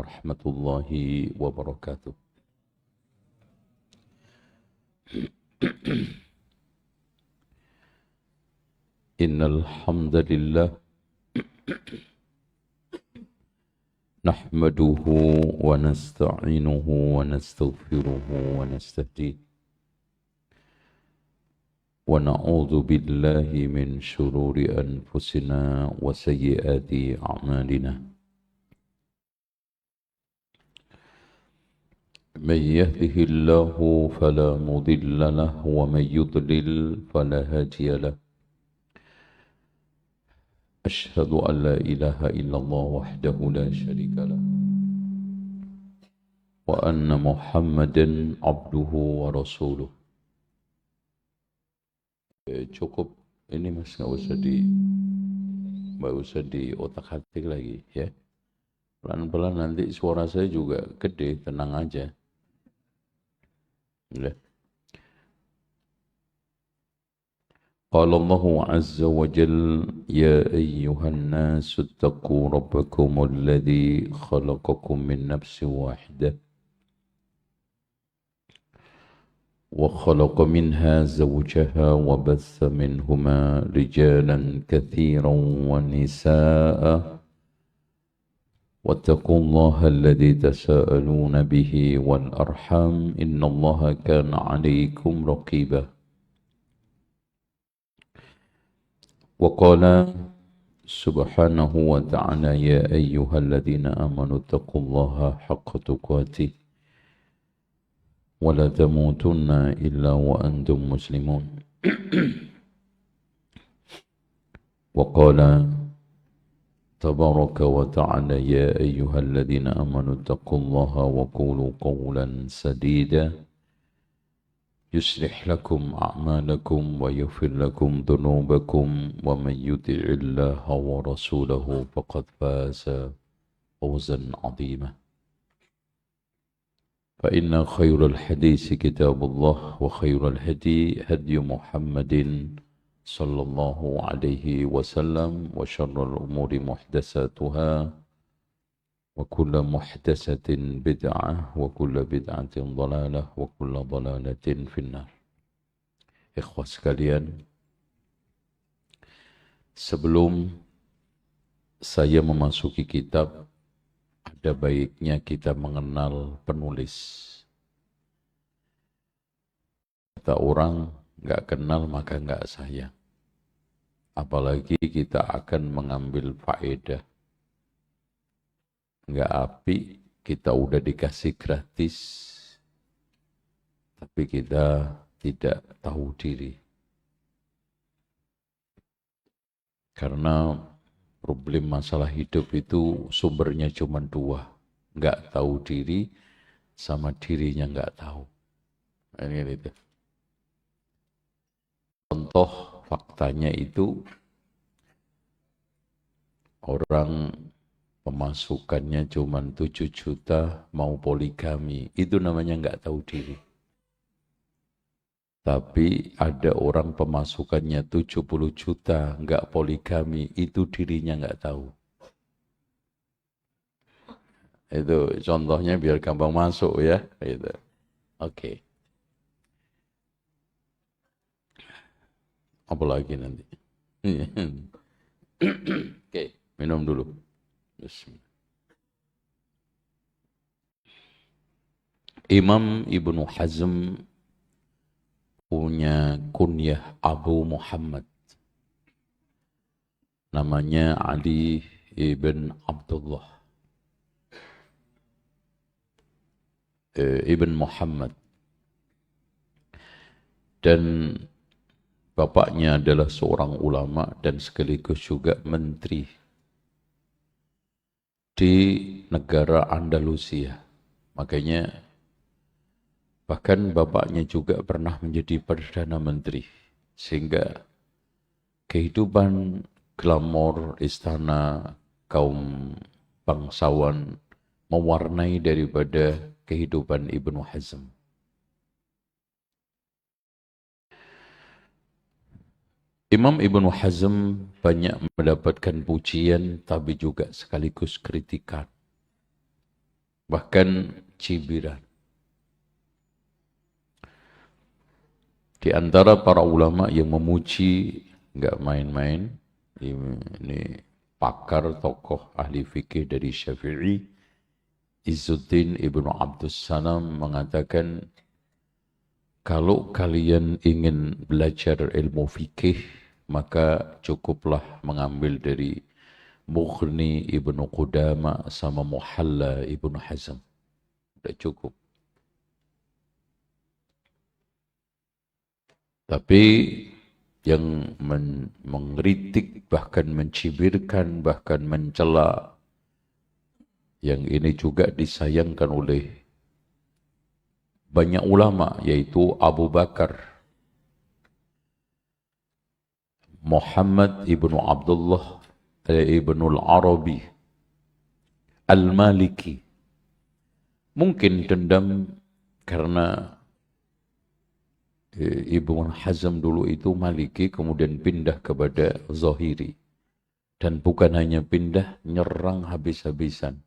warahmatullahi wabarakatuh. Innal hamdalillah nahmaduhu wa nasta'inuhu wa nastaghfiruhu wa nastahdiih wa na'udzu billahi min shururi anfusina wa sayyiati a'malina. من يهده الله فلا مضل له ومن يضلل فلا هادي له. أشهد أن لا إله إلا الله وحده لا شريك له وأن محمدا عبده ورسوله. Cukup ini mas, nggak usah di otak-atik lagi ya. Pelan-pelan nanti suara saya juga gede, tenang aja. Ya. Qala Allahu azza wa jalla ya ayyuhan nasu ittaqu rabbakum alladhi khalaqakum min nafsin wahidah wa khalaqa minha zawjaha wa batha minhuma rijalan katsiran wa nisaa'a واتقوا الله الذي تساءلون به والأرحام إن الله كان عليكم رقيبا. وقال سبحانه وتعالى يا أيها الذين آمنوا اتقوا الله حق تقاته ولا تموتن إلا وأنتم مسلمون. وقال تبارك وتعالى يا أيها الذين آمنوا اتقوا الله وقولوا قولا سديدا يصلح لكم أعمالكم ويغفر لكم ذنوبكم ومن يطع الله ورسوله فقد فاز فوزا عظيما. فإن خير الحديث كتاب الله وخير الهدي هدي محمد صلى الله عليه وسلم وشر الأمور محدثاتها وكل محدثة بدعة وكل بدعة ضلالة وكل ضلالة في النار. Ikhwah sekalian, sebelum saya memasuki kitab, ada baiknya kita mengenal penulis. Kata orang, nggak kenal maka nggak sayang. Apalagi kita akan mengambil faedah. Nggak apik, kita udah dikasih gratis, tapi kita tidak tahu diri. Karena problem masalah hidup itu sumbernya cuma dua. Nggak tahu diri sama dirinya nggak tahu. Ini itu. Contoh faktanya itu orang pemasukannya cuma 7 juta mau poligami, itu namanya nggak tahu diri. Tapi ada orang pemasukannya 70 juta nggak poligami, itu dirinya nggak tahu. Itu contohnya biar gampang masuk ya. Gitu. Oke. Apa lagi nanti? Oke, minum dulu. Bismillah. Imam Ibnu Hazm punya kunyah Abu Muhammad. Namanya Ali ibn Abdullah ibn Muhammad. Dan bapaknya adalah seorang ulama dan sekaligus juga menteri di negara Andalusia. Makanya bahkan bapaknya juga pernah menjadi Perdana Menteri. Sehingga kehidupan glamor istana kaum bangsawan mewarnai daripada kehidupan Ibnu Hazm. Imam Ibnu Hazm banyak mendapatkan pujian tapi juga sekaligus kritikan. bahkan cibiran. Di antara para ulama yang memuji, nggak main-main, ini pakar tokoh ahli fikih dari Syafi'i, Izzuddin Ibnu Abdus Salam mengatakan, kalau kalian ingin belajar ilmu fikih, maka cukuplah mengambil dari Mughni Ibnu Qudama sama Muhalla Ibnu Hazm. Sudah cukup. Tapi yang mengkritik, bahkan mencibirkan, bahkan mencela, yang ini juga disayangkan oleh banyak ulama, yaitu Abu Bakar Muhammad ibnu Abdullah ibnu al-Arabi al-Maliki. Mungkin dendam karena Ibnu Hazm dulu itu Maliki, kemudian pindah kepada Zahiri. Dan bukan hanya pindah, nyerang habis-habisan.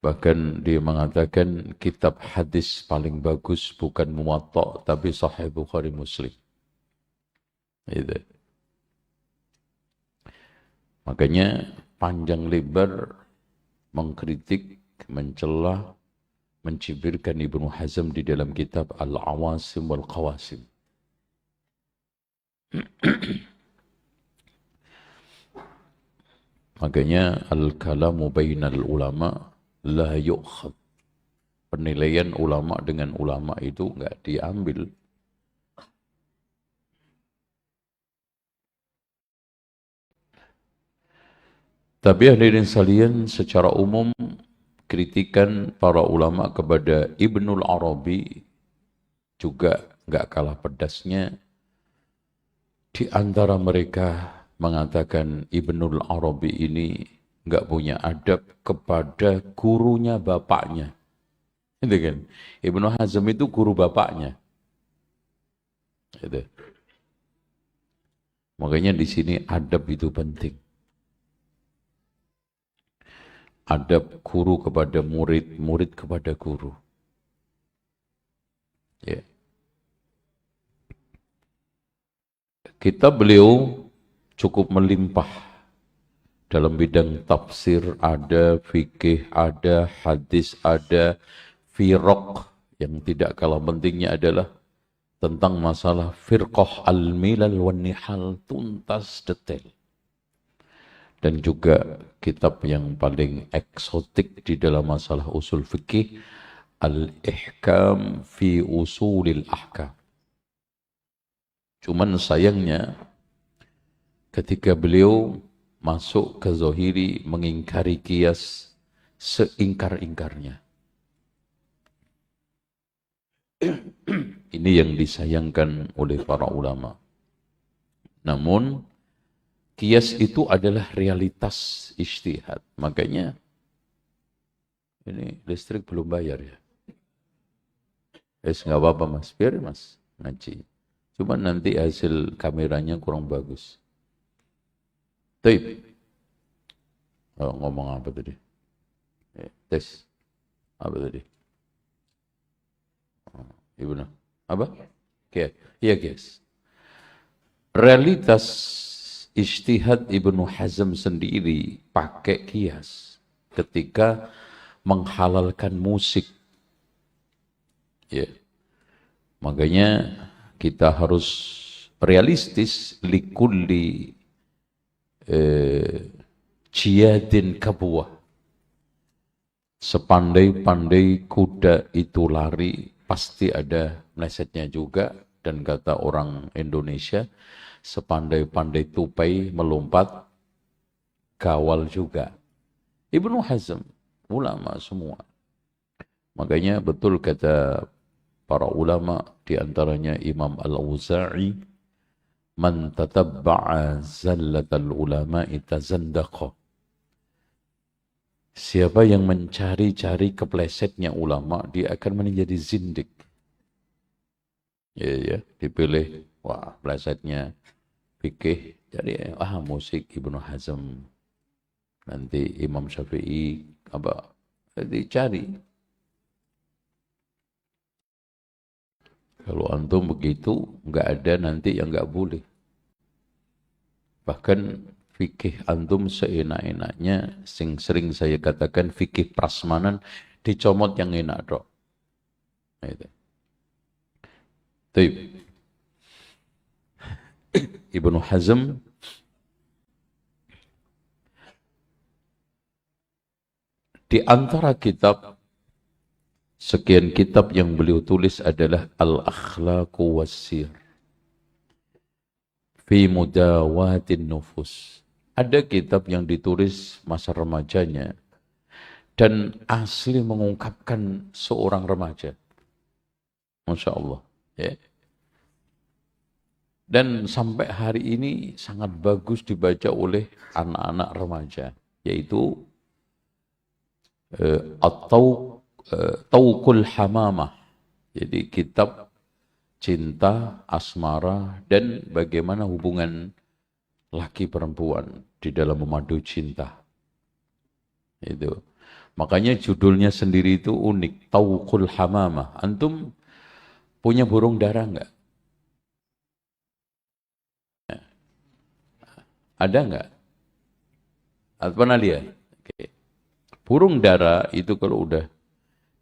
Bahkan dia mengatakan kitab hadis paling bagus bukan Muwatta, tapi Sahih Bukhari Muslim. Itu. Makanya panjang lebar mengkritik, mencela, mencibirkan Ibnu Hazm di dalam kitab Al-Awasim wal Qawasim. Makanya al-kalamu bainal ulama la yu'khad. Penilaian ulama dengan ulama itu enggak diambil. Tapi hadirin sekalian, secara umum kritikan para ulama kepada Ibnul Arabi juga enggak kalah pedasnya. Di antara mereka mengatakan Ibnul Arabi ini enggak punya adab kepada gurunya bapaknya. Itu kan. Ibnu Hazm itu guru bapaknya. Itu. Makanya di sini adab itu penting. Adab guru kepada murid, murid kepada guru. Ya. Kitab beliau cukup melimpah. Dalam bidang tafsir ada, fikih ada, hadis ada, firaq. Yang tidak kalah pentingnya adalah tentang masalah firqah al-milal wan nihal, tuntas detail. Dan juga kitab yang paling eksotik di dalam masalah usul fikih, Al-Ihkam fi Usulil Ahkam. Cuman sayangnya ketika beliau masuk ke Zahiri mengingkari qiyas seingkar-ingkarnya. Ini yang disayangkan oleh para ulama. Namun qiyas itu adalah realitas ijtihad. Makanya ini listrik belum bayar ya. Nggak apa-apa mas, biar mas ngaji. Cuma nanti hasil kameranya kurang bagus. Taib. Oh, ngomong apa tadi? Tes. Apa tadi? Oh, Ibnu. Apa? Okay. Iya guys. Realitas ijtihad Ibnu Hazm sendiri pakai qiyas ketika menghalalkan musik. Ya. Makanya kita harus realistis, likulli jiyadin kabuah. Sepandai-pandai kuda itu lari, pasti ada melesetnya juga. Dan kata orang Indonesia, sepandai-pandai tupai melompat, kawal juga. Ibnu Hazm, ulama semua. Makanya betul kata para ulama, di antaranya Imam Al-Auza'i, man tatabba'a zallatal ulama'i tazandaqa. Siapa yang mencari-cari keplesetnya ulama, dia akan menjadi zindik. Ya, dipilih, wah plesetnya fikih, jadi musik Ibnu Hazm. Nanti Imam Syafi'i, Jadi cari. Kalau antum begitu, nggak ada nanti yang nggak boleh. Bahkan fikih antum seenak-enaknya, sering saya katakan fikih prasmanan, dicomot yang enak dok. Itu. Taib. Ibnu Hazm di antara kitab, sekian kitab yang beliau tulis adalah Al-Akhlaqu Wassir fi Mudawatin Nufus. Ada kitab yang ditulis masa remajanya dan asli mengungkapkan seorang remaja. Masya Allah. Ya. Dan sampai hari ini sangat bagus dibaca oleh anak-anak remaja, yaitu Tauqul Hamamah. Jadi kitab cinta, asmara, dan bagaimana hubungan laki perempuan di dalam memadu cinta. Itu. Makanya judulnya sendiri itu unik, Tauqul Hamamah. Antum punya burung dara enggak? Ada enggak? Atau pernah lihat? Oke. Burung dara itu kalau udah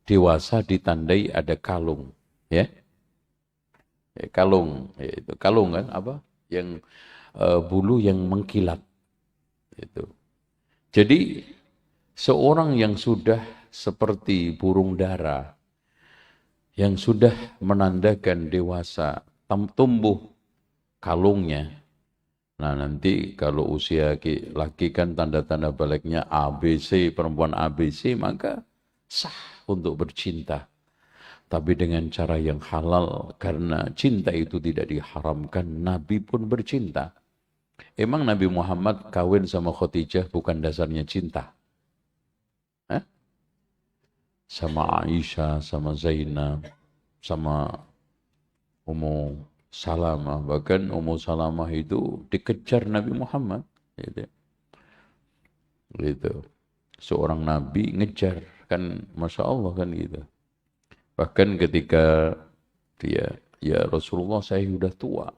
dewasa ditandai ada kalung, ya. Kalung, itu kalung kan apa? Yang bulu yang mengkilat. Itu. Jadi seorang yang sudah seperti burung dara, yang sudah menandakan dewasa, tumbuh kalungnya. Nah nanti kalau usia laki kan tanda-tanda baliknya ABC, perempuan ABC, maka sah untuk bercinta. Tapi dengan cara yang halal, karena cinta itu tidak diharamkan, Nabi pun bercinta. Emang Nabi Muhammad kawin sama Khadijah bukan dasarnya cinta? Hah? Sama Aisyah, sama Zainab, sama Ummu Salamah, bahkan Ummu Salamah itu dikejar Nabi Muhammad. Gitu. Seorang Nabi ngejar, kan Masya Allah kan gitu. Bahkan ketika dia, ya Rasulullah saya sudah tua,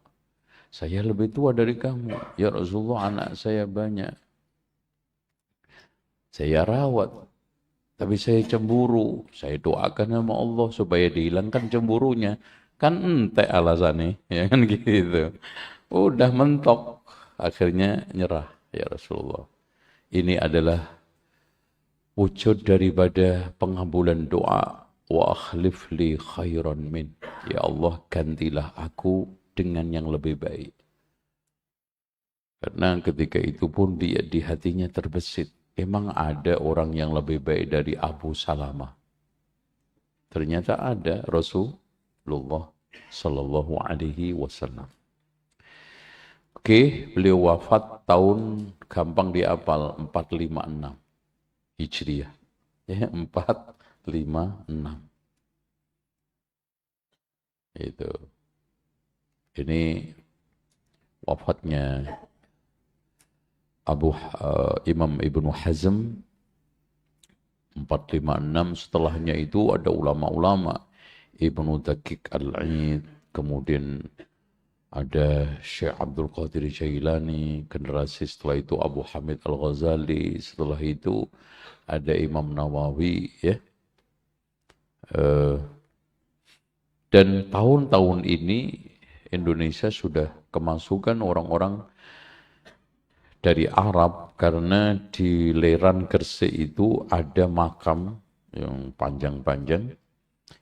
saya lebih tua dari kamu. Ya Rasulullah anak saya banyak, saya rawat, tapi saya cemburu. Saya doakan sama Allah supaya dihilangkan cemburunya. Kan ente alasannya, ya kan gitu. Udah mentok, akhirnya nyerah, ya Rasulullah. Ini adalah wujud daripada pengabulan doa. Wa akhlif li khairan min. Ya Allah, gantilah aku dengan yang lebih baik. Karena ketika itu pun dia di hatinya terbesit. Emang ada orang yang lebih baik dari Abu Salamah? Ternyata ada, Rasulullah Sallallahu Alaihi Wasallam. Oke, beliau wafat tahun gampang dihafal 456 Hijriah. Ya, 456. Itu. Ini wafatnya Imam Ibnu Hazm 456. Setelahnya itu ada ulama-ulama, Ibnu Daqiq Al-Aid, kemudian ada Syekh Abdul Qadir Jailani, generasi setelah itu Abu Hamid Al-Ghazali, setelah itu ada Imam Nawawi, ya. Dan tahun-tahun ini Indonesia sudah kemasukan orang-orang dari Arab, karena di Leran Gresik itu ada makam yang panjang-panjang.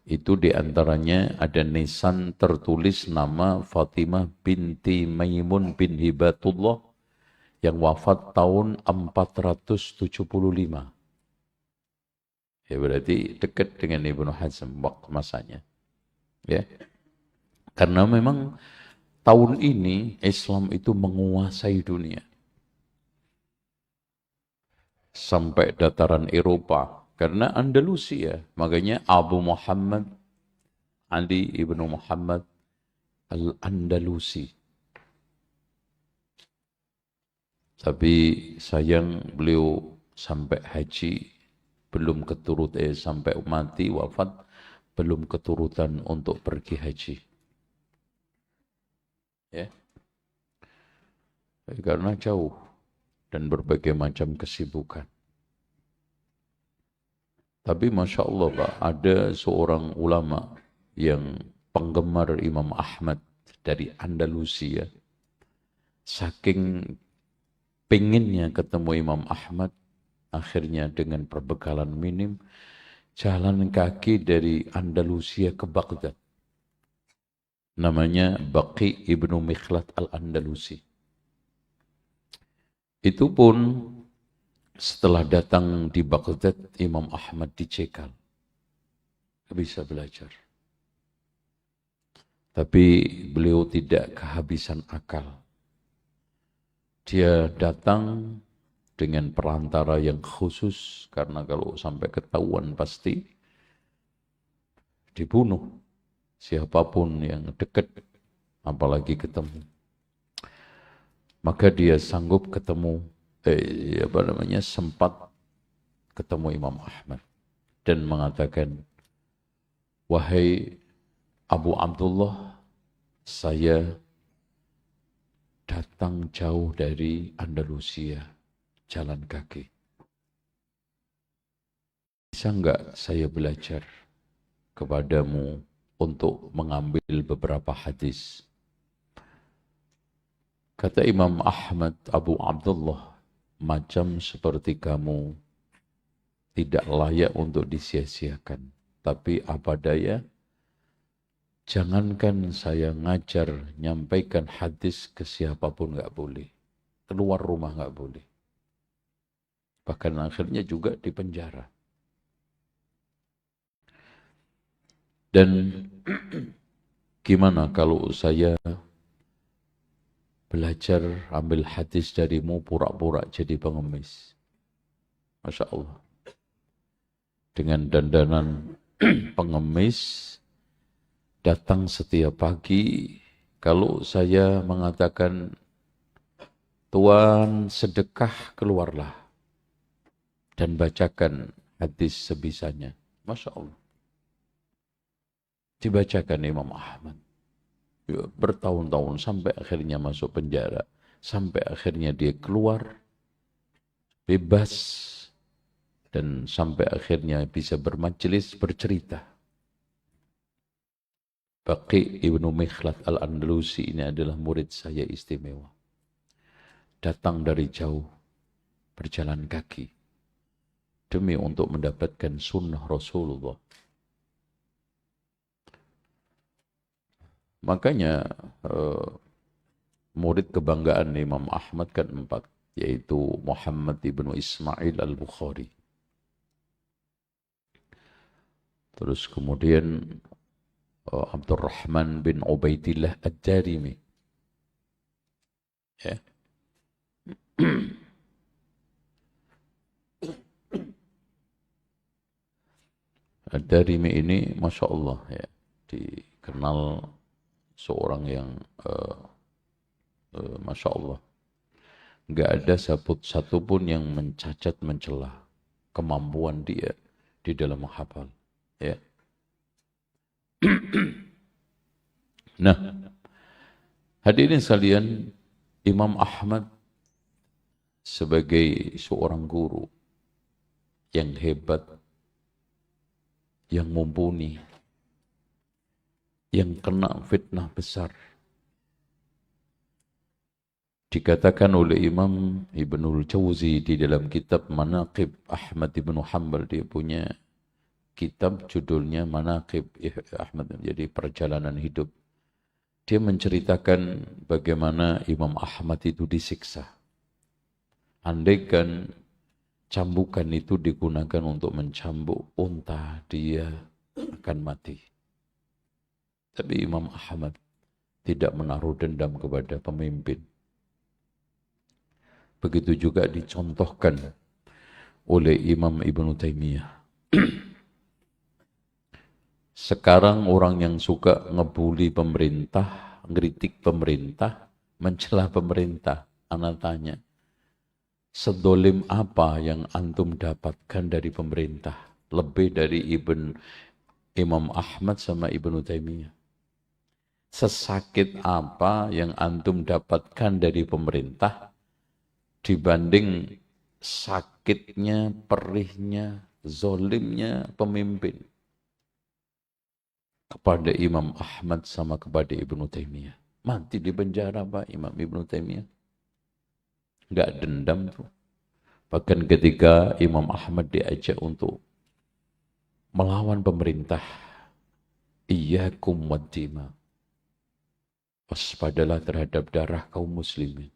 Itu diantaranya ada nisan tertulis nama Fatimah binti Maimun bin Hibatullah yang wafat tahun 475. Ya berarti dekat dengan Ibnu Hazm waktu masanya. Ya. Karena memang tahun ini Islam itu menguasai dunia. Sampai dataran Eropa. Karena Andalusia, makanya Abu Muhammad Ali ibnu Muhammad Al-Andalusi. Tapi sayang beliau sampai haji belum sampai mati wafat, belum keturutan untuk pergi haji. Ya. Karena jauh dan berbagai macam kesibukan. Tapi Masya Allah Pak, ada seorang ulama yang penggemar Imam Ahmad dari Andalusia. Saking pengennya ketemu Imam Ahmad, akhirnya dengan perbekalan minim, jalan kaki dari Andalusia ke Baghdad. Namanya Baqi ibnu Mikhlad al-Andalusi. Itu pun setelah datang di Baghdad, Imam Ahmad dicekal. Tidak bisa belajar. Tapi beliau tidak kehabisan akal. Dia datang dengan perantara yang khusus, karena kalau sampai ketahuan pasti dibunuh. Siapapun yang dekat, apalagi ketemu. Maka dia sanggup sempat ketemu Imam Ahmad dan mengatakan, wahai Abu Abdullah, saya datang jauh dari Andalusia, jalan kaki. Bisa enggak saya belajar kepadamu untuk mengambil beberapa hadis? Kata Imam Ahmad, Abu Abdullah, macam seperti kamu tidak layak untuk disia-siakan. Tapi apa daya, jangankan saya ngajar, nyampaikan hadis ke siapapun nggak boleh. Keluar rumah nggak boleh. Bahkan akhirnya juga dipenjara. Dan gimana kalau saya belajar ambil hadis darimu, pura-pura jadi pengemis? Masya Allah. Dengan dandanan pengemis, datang setiap pagi. Kalau saya mengatakan, Tuan sedekah, keluarlah dan bacakan hadis sebisanya. Masya Allah. Dibacakan Imam Ahmad. Bertahun-tahun sampai akhirnya masuk penjara. Sampai akhirnya dia keluar, bebas, dan sampai akhirnya bisa bermajelis, bercerita. Baqi ibnu Mikhlad al-Andalusi ini adalah murid saya istimewa. Datang dari jauh, berjalan kaki, demi untuk mendapatkan sunnah Rasulullah. Makanya murid kebanggaan Imam Ahmad kan 4, yaitu Muhammad ibnu Ismail al-Bukhari. Terus kemudian Abdurrahman bin Ubaidillah ad-Darimi. Ya. Ad-Darimi ini Masya Allah ya, dikenal seorang yang Masya Allah, nggak ada satu pun yang mencacat, mencela kemampuan dia di dalam menghafal. Ya. Nah, hadirin sekalian, Imam Ahmad sebagai seorang guru yang hebat, yang mumpuni, yang kena fitnah besar. Dikatakan oleh Imam Ibnul Jauzi di dalam kitab Manaqib Ahmad ibnu Hanbal, dia punya kitab judulnya Manaqib Ahmad, jadi perjalanan hidup. Dia menceritakan bagaimana Imam Ahmad itu disiksa. Andaikan cambukan itu digunakan untuk mencambuk unta, dia akan mati. Tapi Imam Ahmad tidak menaruh dendam kepada pemimpin. Begitu juga dicontohkan oleh Imam Ibnu Taimiyah. Sekarang orang yang suka ngebuli pemerintah, ngeritik pemerintah, mencela pemerintah, ana tanya, sedolim apa yang antum dapatkan dari pemerintah? Lebih dari Imam Ahmad sama Ibnu Taimiyah. Sesakit apa yang antum dapatkan dari pemerintah dibanding sakitnya, perihnya, zolimnya pemimpin kepada Imam Ahmad sama kepada Ibnu Taimiyah. Mati di penjara Pak Imam Ibnu Taimiyah. Enggak dendam tuh. Bahkan ketika Imam Ahmad diajak untuk melawan pemerintah, iyyakum wad-dima. Waspadalah terhadap darah kaum muslimin.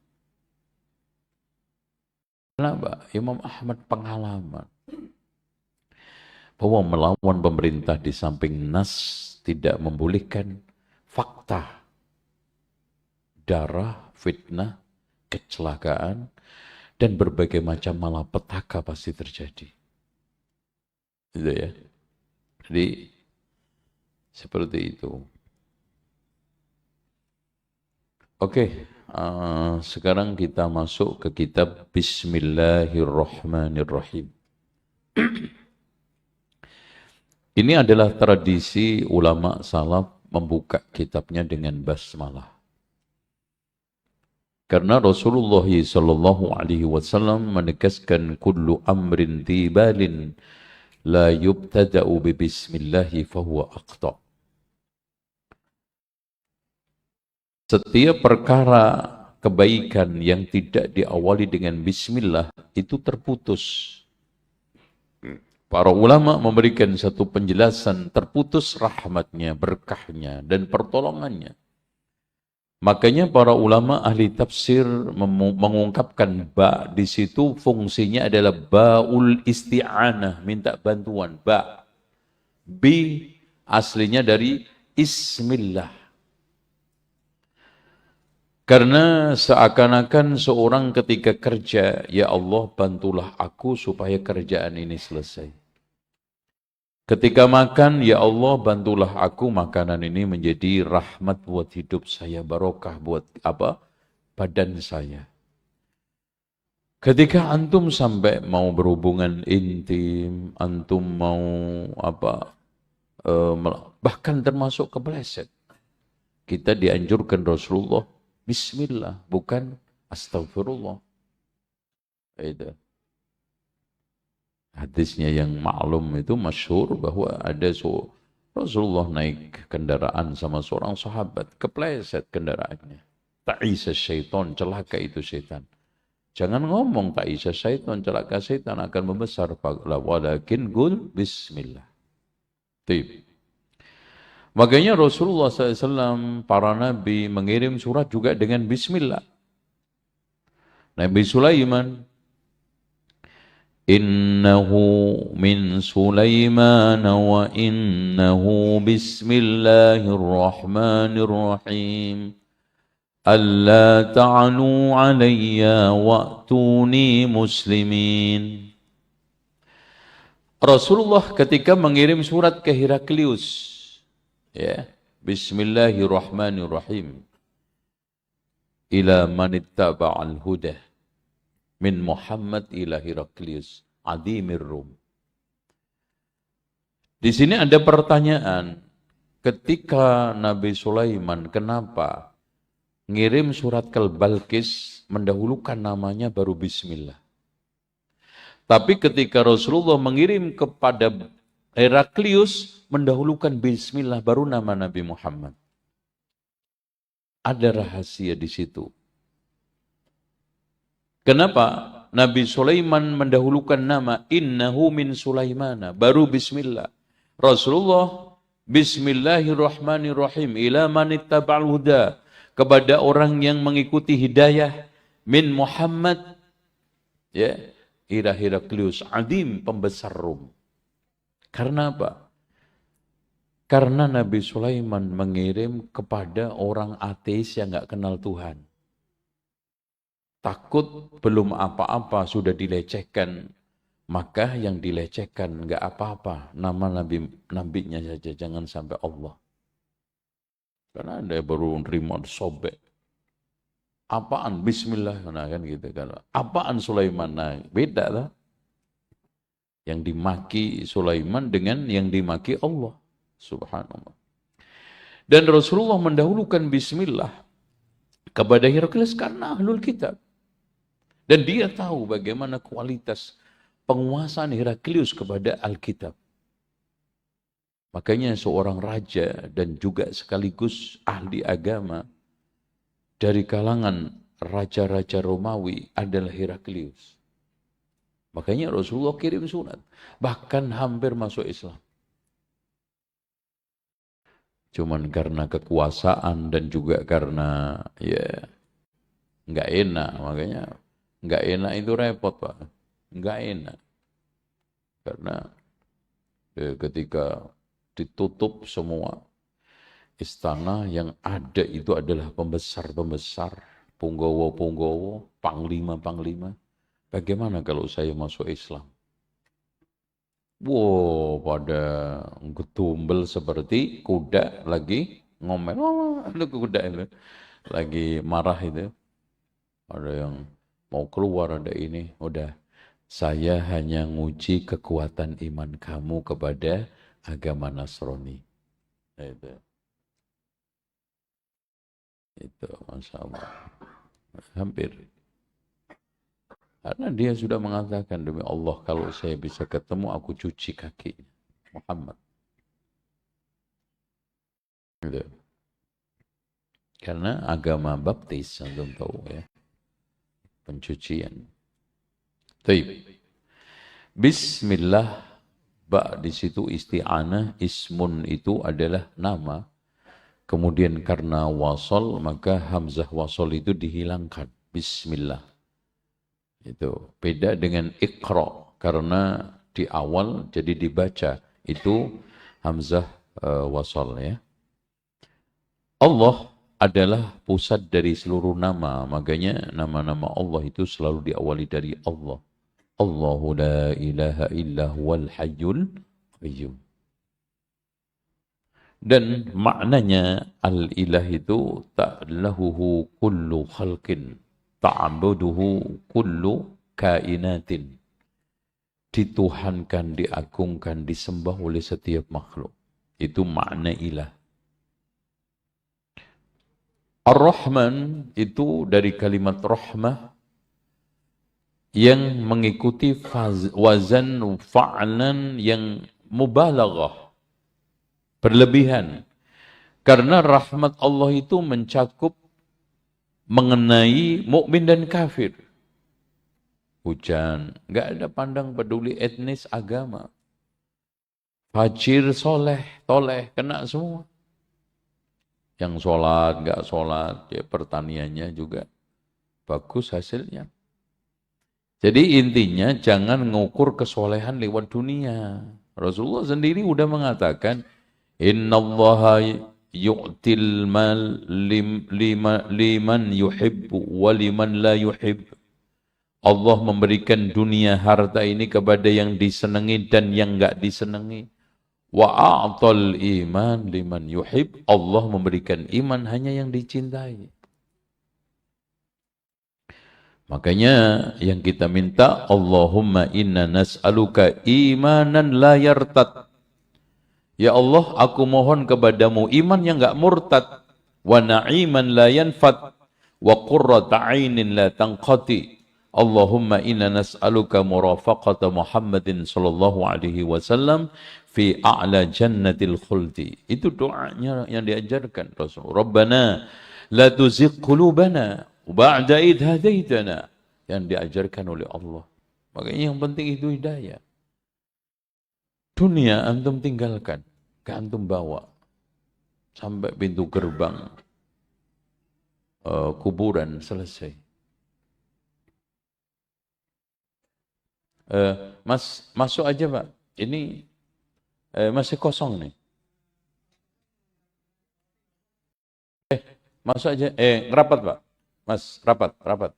Kenapa? Imam Ahmad pengalaman bahwa melawan pemerintah di samping nas tidak membolehkan, fakta, darah, fitnah, kecelakaan, dan berbagai macam malapetaka pasti terjadi. Gitu ya. Jadi seperti itu. Oke, sekarang kita masuk ke kitab Bismillahirrahmanirrahim. Ini adalah tradisi ulama salaf membuka kitabnya dengan basmalah. Karena Rasulullah sallallahu alaihi wasallam menegaskan kullu amrin tibalin la yubtada'u bi bismillahi fahuwa aqta'. Setiap perkara kebaikan yang tidak diawali dengan bismillah itu terputus. Para ulama memberikan satu penjelasan, terputus rahmatnya, berkahnya, dan pertolongannya. Makanya para ulama ahli tafsir mengungkapkan ba di situ fungsinya adalah baul isti'anah, minta bantuan. Ba. Bi aslinya dari ismillah. Karena seakan-akan seorang ketika kerja, ya Allah bantulah aku supaya kerjaan ini selesai. Ketika makan, ya Allah bantulah aku makanan ini menjadi rahmat buat hidup saya, barokah buat badan saya. Ketika antum sampai mau berhubungan intim, antum mau bahkan termasuk kepleset, kita dianjurkan Rasulullah Bismillah, bukan astagfirullah. Itu. Hadisnya yang maklum itu masyhur bahwa ada Rasulullah naik kendaraan sama seorang sahabat, kepleset kendaraannya. Ta'isa syaitan, celaka itu syaitan. Jangan ngomong ta'isa syaitan, celaka syaitan akan membesar. Walakin gul bismillah. Tip. Makanya Rasulullah SAW, para nabi mengirim surat juga dengan bismillah. Nabi Sulaiman, innahu min Sulaiman wa innahu bismillahirrahmanirrahim. Alla ta'alu alayya wa'tuni muslimin. Rasulullah ketika mengirim surat ke Heraklius, ya, Bismillahirrahmanirrahim. Ila manittaba'al huda min Muhammad ila Heraklius adimir Rum. Di sini ada pertanyaan, ketika Nabi Sulaiman kenapa ngirim surat ke Balkis mendahulukan namanya baru bismillah. Tapi ketika Rasulullah mengirim kepada Heraklius mendahulukan bismillah baru nama Nabi Muhammad. Ada rahasia di situ. Kenapa Nabi Sulaiman mendahulukan nama innahu min Sulaimana baru bismillah. Rasulullah bismillahirrahmanirrahim ila manittaba'al huda, kepada orang yang mengikuti hidayah min Muhammad, ya, ila Heraklius adim, pembesar Rum. Karena apa? Karena Nabi Sulaiman mengirim kepada orang ateis yang nggak kenal Tuhan. Takut belum apa-apa sudah dilecehkan, maka yang dilecehkan nggak apa-apa, nama nabinya saja, jangan sampai Allah. Karena ada baru nerima sobek. Apaan Bismillah, nah kan gitu kan. Apaan Sulaiman? Nah, beda lah. Yang dimaki Sulaiman dengan yang dimaki Allah. Subhanallah. Dan Rasulullah mendahulukan Bismillah kepada Heraklius karena ahlul kitab. Dan dia tahu bagaimana kualitas penguasaan Heraklius kepada Alkitab. Makanya seorang raja dan juga sekaligus ahli agama dari kalangan raja-raja Romawi adalah Heraklius. Makanya Rasulullah kirim surat. Bahkan hampir masuk Islam. Cuman karena kekuasaan dan juga karena ya nggak enak. Makanya nggak enak itu repot Pak. Nggak enak. Karena ketika ditutup semua istana yang ada itu adalah pembesar-pembesar, punggawa-punggawa, panglima-panglima. Bagaimana kalau saya masuk Islam? Wow, pada getumbel seperti kuda lagi ngomel. Oh, itu kuda itu. Lagi marah itu. Ada yang mau keluar, ada ini. Udah, saya hanya nguji kekuatan iman kamu kepada agama Nasrani. Itu Masya Allah. Hampir. Karena dia sudah mengatakan, demi Allah kalau saya bisa ketemu, aku cuci kaki Muhammad. Gitu. Karena agama baptis, antum tahu ya, pencucian. Baik. Bismillah, ba di situ isti'anah, ismun itu adalah nama. Kemudian karena wasol, maka hamzah wasol itu dihilangkan. Bismillah. Itu beda dengan iqra, karena di awal jadi dibaca. Itu hamzah wasol ya. Allah adalah pusat dari seluruh nama. Makanya nama-nama Allah itu selalu diawali dari Allah. Allahu la ilaha illa huwal hayyul qayyum. Dan maknanya al-ilah itu ta'lahuhu kullu khalqin, ta'buduhu kullu kainatin. Dituhankan, diagungkan, disembah oleh setiap makhluk. Itu makna ilah. Ar-Rahman itu dari kalimat rahmah yang mengikuti wazan fa'lan yang mubalaghah, berlebihan. Karena rahmat Allah itu mencakup mengenai mukmin dan kafir. Hujan, nggak ada pandang peduli etnis agama. Fajir, soleh, toleh, kena semua. Yang sholat, nggak sholat, ya pertaniannya juga bagus hasilnya. Jadi intinya jangan ngukur kesolehan lewat dunia. Rasulullah sendiri udah mengatakan, Innallaha yu'til mal liman yuhibbu wa liman la yuhibbu. Allah memberikan dunia harta ini kepada yang disenangi dan yang enggak disenangi. Wa a'tal iman liman yuhib. Allah memberikan iman hanya yang dicintai. Makanya yang kita minta, Allahumma inna nas'aluka imanan la yartad. Ya Allah, aku mohon kepadamu iman yang enggak murtad. Wa na'iman la yanfad. Wa qurrata 'ainin la tanqati. Allahumma inna nas'aluka murafaqata Muhammadin sallallahu alaihi wasallam fi a'la jannatil khuldi. Itu doanya yang diajarkan Rasul. Rabbana la tuzigh qulubana ba'da idh hadaitana. Yang diajarkan oleh Allah. Makanya yang penting itu hidayah. Dunia antum tinggalkan, ke antum bawa sampai pintu gerbang kuburan selesai. Mas, masuk aja Pak. Ini masih kosong nih. Masuk aja. Ngerapat Pak. Mas, rapat, rapat.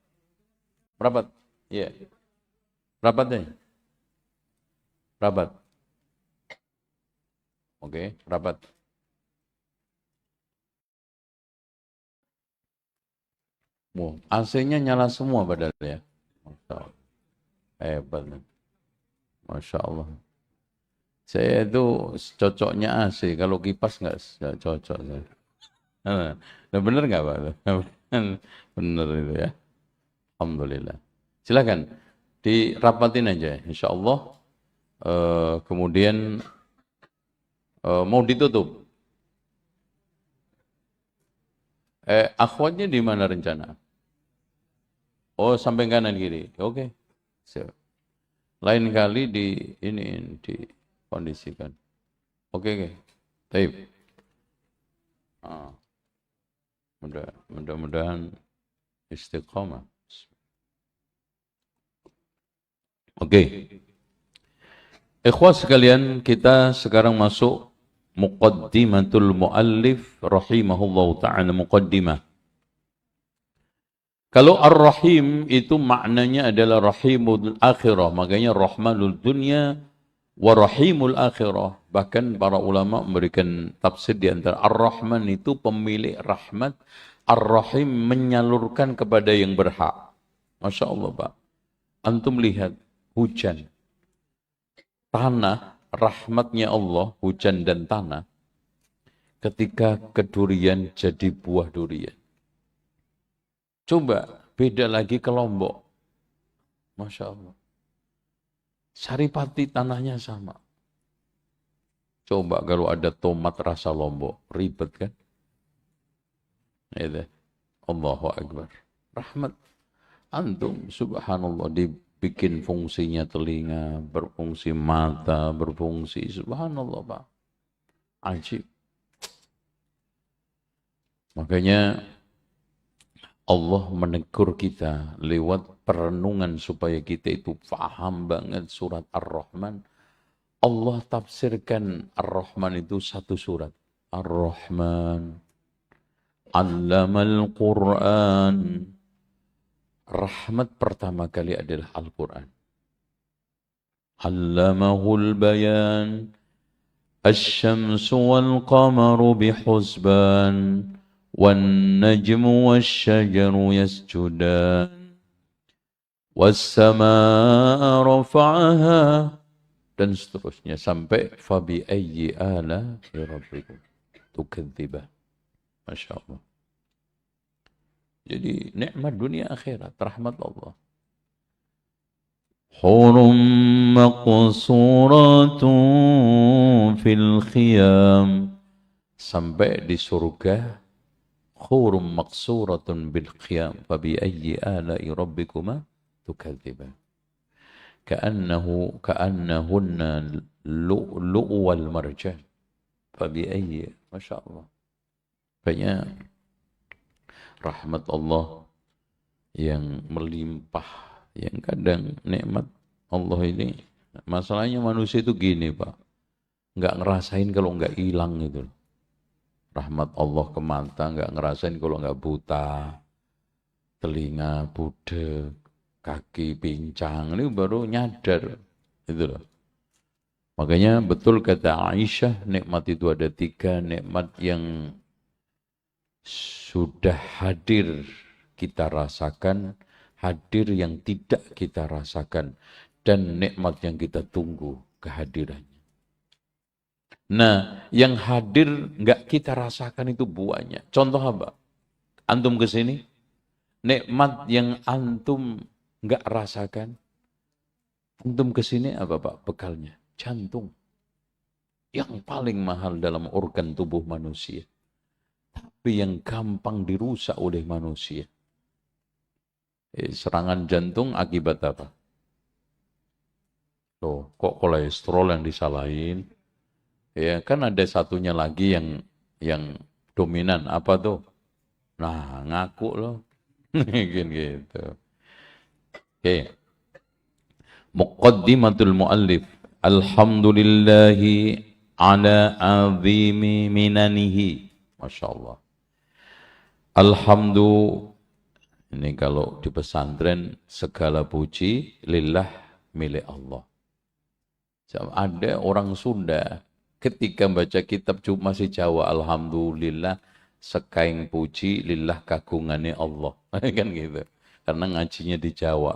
Rapat. Iya. Yeah. Rapat deh. Rapat. Oke, rapat. Wow, AC-nya nyala semua padahal ya. Masya Allah. Hebat. Masya Allah. Saya itu cocoknya AC, kalau kipas nggak cocok. Nah, bener nggak Pak? Bener itu ya. Alhamdulillah. Silakan dirapatin aja, insya Allah. Kemudian mau ditutup. Akhwatnya di mana rencana? Oh, sampai kanan kiri. Oke. So, lain kali ini dikondisikan. Oke. Baik. Mudah-mudahan istiqomah. Oke. Ikhwas sekalian, kita sekarang masuk muqaddimatul muallif rahimahullahu ta'ala, muqaddimah. Kalau ar-rahim itu maknanya adalah rahimul akhirah, makanya rahmanul dunya wa rahimul akhirah. Bahkan para ulama memberikan tafsir di antara ar-rahman itu pemilik rahmat, ar-rahim menyalurkan kepada yang berhak. Masya Allah Pak. Antum lihat hujan, tanah, rahmatnya Allah, hujan dan tanah, ketika kedurian jadi buah durian. Coba beda lagi ke Lombok. Masya Allah. Saripati tanahnya sama. Coba kalau ada tomat rasa Lombok, ribet kan? Ya, Allahu Akbar. Rahmat. Antum, subhanallah, dibikin fungsinya telinga, berfungsi mata, berfungsi, subhanallah Pak. Ajib. Makanya Allah menegur kita lewat perenungan supaya kita itu paham banget surat Ar-Rahman. Allah tafsirkan Ar-Rahman itu satu surat. Ar-Rahman, Allamal Quran. Rahmat pertama kali adalah Al-Quran. Allamahul bayan, asy-syamsu wal qamaru bihusban. وَالنَّجْمُ وَالشَّجَرُ يَسْجُدَانِ وَالسَّمَاءَ رَفَعَهَا dan seterusnya sampai فَبِأَيِّ آلَاءِ رَبِّكُمْ تُكَذِّبَانِ. Masya Allah. Jadi nikmat dunia akhirat, rahmat Allah. Hurum maqsuratun fil khiyam, sampai di surga. Hurum maqsuratun bil qiyam fabi'ayyi ala'i rabbikuma tukadziban. Ka'annahunna lu'lu'u wal marjan. Fabi'ayyi, Masya Allah. Banyak rahmat Allah yang melimpah, yang kadang nikmat Allah ini. Masalahnya manusia itu gini Pak, nggak ngerasain kalau nggak hilang gitu. Rahmat Allah ke mata, nggak ngerasain kalau nggak buta, telinga budek, kaki pincang, ini baru nyadar, itu loh. Makanya betul kata Aisyah, nikmat itu ada 3, nikmat yang sudah hadir kita rasakan, hadir yang tidak kita rasakan, dan nikmat yang kita tunggu kehadirannya. Nah, yang hadir nggak kita rasakan itu banyak. Contoh apa? Antum ke sini, nikmat yang antum nggak rasakan, antum ke sini apa Pak? Bekalnya jantung, yang paling mahal dalam organ tubuh manusia, tapi yang gampang dirusak oleh manusia. Serangan jantung akibat apa? Loh, kok kolesterol yang disalahin? Ya, kan ada satunya lagi yang dominan, apa tuh? Nah, ngaku loh. Gitu. Oke. Muqaddimatul muallif. Alhamdulillahi ala azimi minanihi. Masya Allah. Ini kalau di pesantren, segala puji lillah, milik Allah. Ada orang Sunda, ketika baca kitab masih Jawa, alhamdulillah, sekaing puji lillah kagungane Allah. kan gitu. Karena ngajinya di Jawa.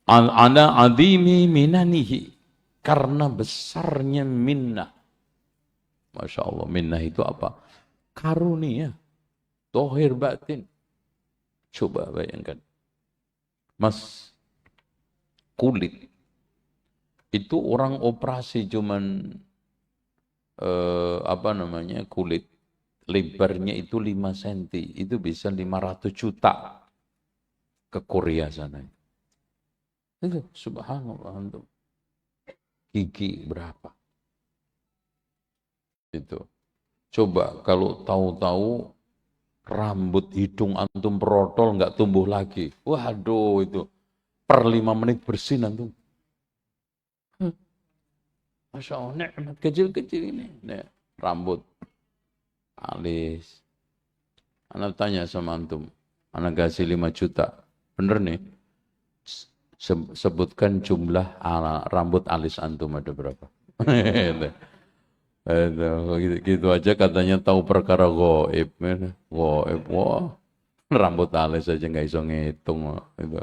Ala adhimi minanihi, karena besarnya minnah. Masya Allah, minnah itu apa? Karunia, tohir batin. Coba bayangkan, Mas, kulit itu orang operasi cuman kulit lebarnya itu 5 cm, itu bisa 500 juta ke Korea sana. Itu subhanallah, antum. Gigi berapa? Itu. Coba kalau tahu-tahu rambut hidung antum perotol nggak tumbuh lagi. Waduh, itu per 5 menit bersin antum. Masya Allah, nikmat kecil-kecil ini. Nih, rambut, alis. Anak tanya sama antum, anak kasih 5 juta. Bener nih? Sebutkan jumlah rambut alis antum ada berapa? Gitu aja katanya tahu perkara goib. Goib, wah. Rambut alis aja nggak iso ngitung. Itu.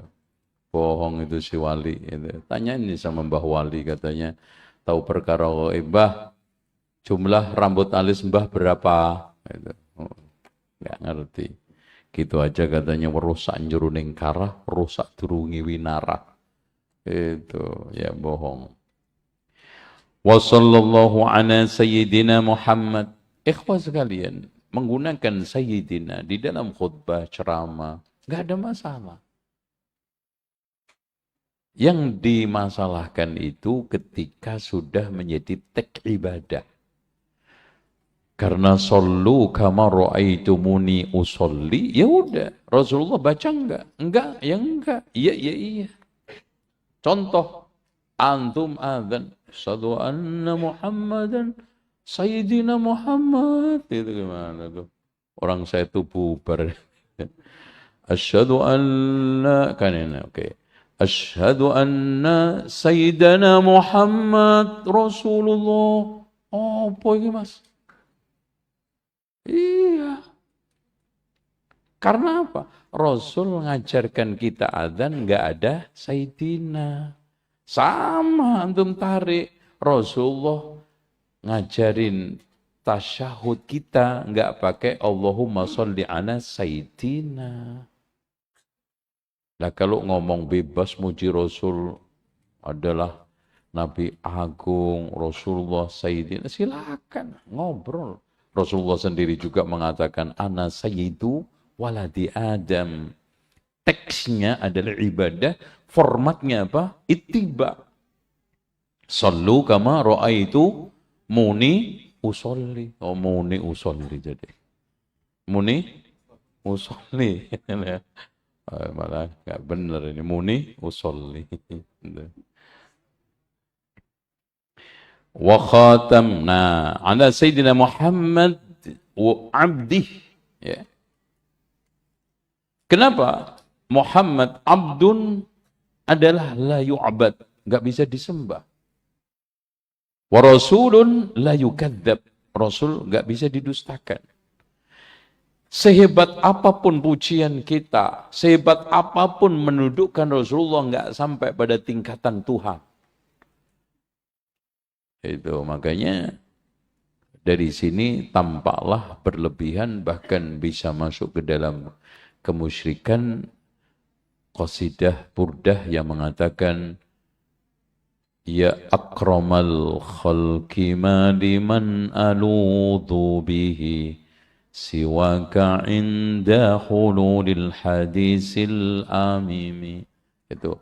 Bohong itu si wali. Itu. Tanya ini sama Mbah Wali katanya tahu perkara goib. Mbah, jumlah rambut alis Mbah berapa? Itu. Nggak ngerti. Gitu aja katanya rusak njuruning karah, rusak durungi winara. Itu ya bohong. Wa sallallahu ala sayyidina Muhammad. Ikhwah sekalian, menggunakan sayyidina di dalam khutbah ceramah, nggak ada masalah. Yang dimasalahkan itu ketika sudah menjadi tek ibadah. Karena sallu kama ra'aitumuni usolli, ya udah. Rasulullah baca enggak? Enggak, ya enggak. Iya, iya, iya. Contoh, antum adzan, asyhadu anna Muhammadan sayyidina Muhammad. Itu gimana tuh? Orang saya tuh bubar. Asyhadu anna, kan ini, oke. Asyhadu anna sayyidina Muhammad Rasulullah. Oh, apa ini mas? Iya. Karena apa? Rasul mengajarkan kita adzan nggak ada sayyidina. Sama antum tarik. Rasulullah ngajarin tasyahud kita nggak pakai Allahumma sholli ala sayyidina. Nah kalau ngomong bebas muji Rasul adalah Nabi Agung, Rasulullah Sayyidina, silakan ngobrol. Rasulullah sendiri juga mengatakan ana sayyidu waladi Adam. Teksnya adalah ibadah, formatnya apa? Ittiba. Sallu kama ra'aitu muni usolli. Oh, muni usolli jadi. Muni usolli. Malah nggak benar ini. Muni usolli. Wa khatamna ala Sayyidina Muhammad wa abdih. Ya. Kenapa? Muhammad abdun adalah la yu'bad, enggak bisa disembah. Wa rasulun la yukadzab, rasul enggak bisa didustakan. Sehebat apapun pujian kita, sehebat apapun menundukkan Rasulullah enggak sampai pada tingkatan Tuhan. Itu makanya dari sini tampaklah berlebihan bahkan bisa masuk ke dalam kemusyrikan qasidah burdah yang mengatakan ya akramal khalqi ma liman aludhu bihi siwaka inda hululil hadisil amimi. Itu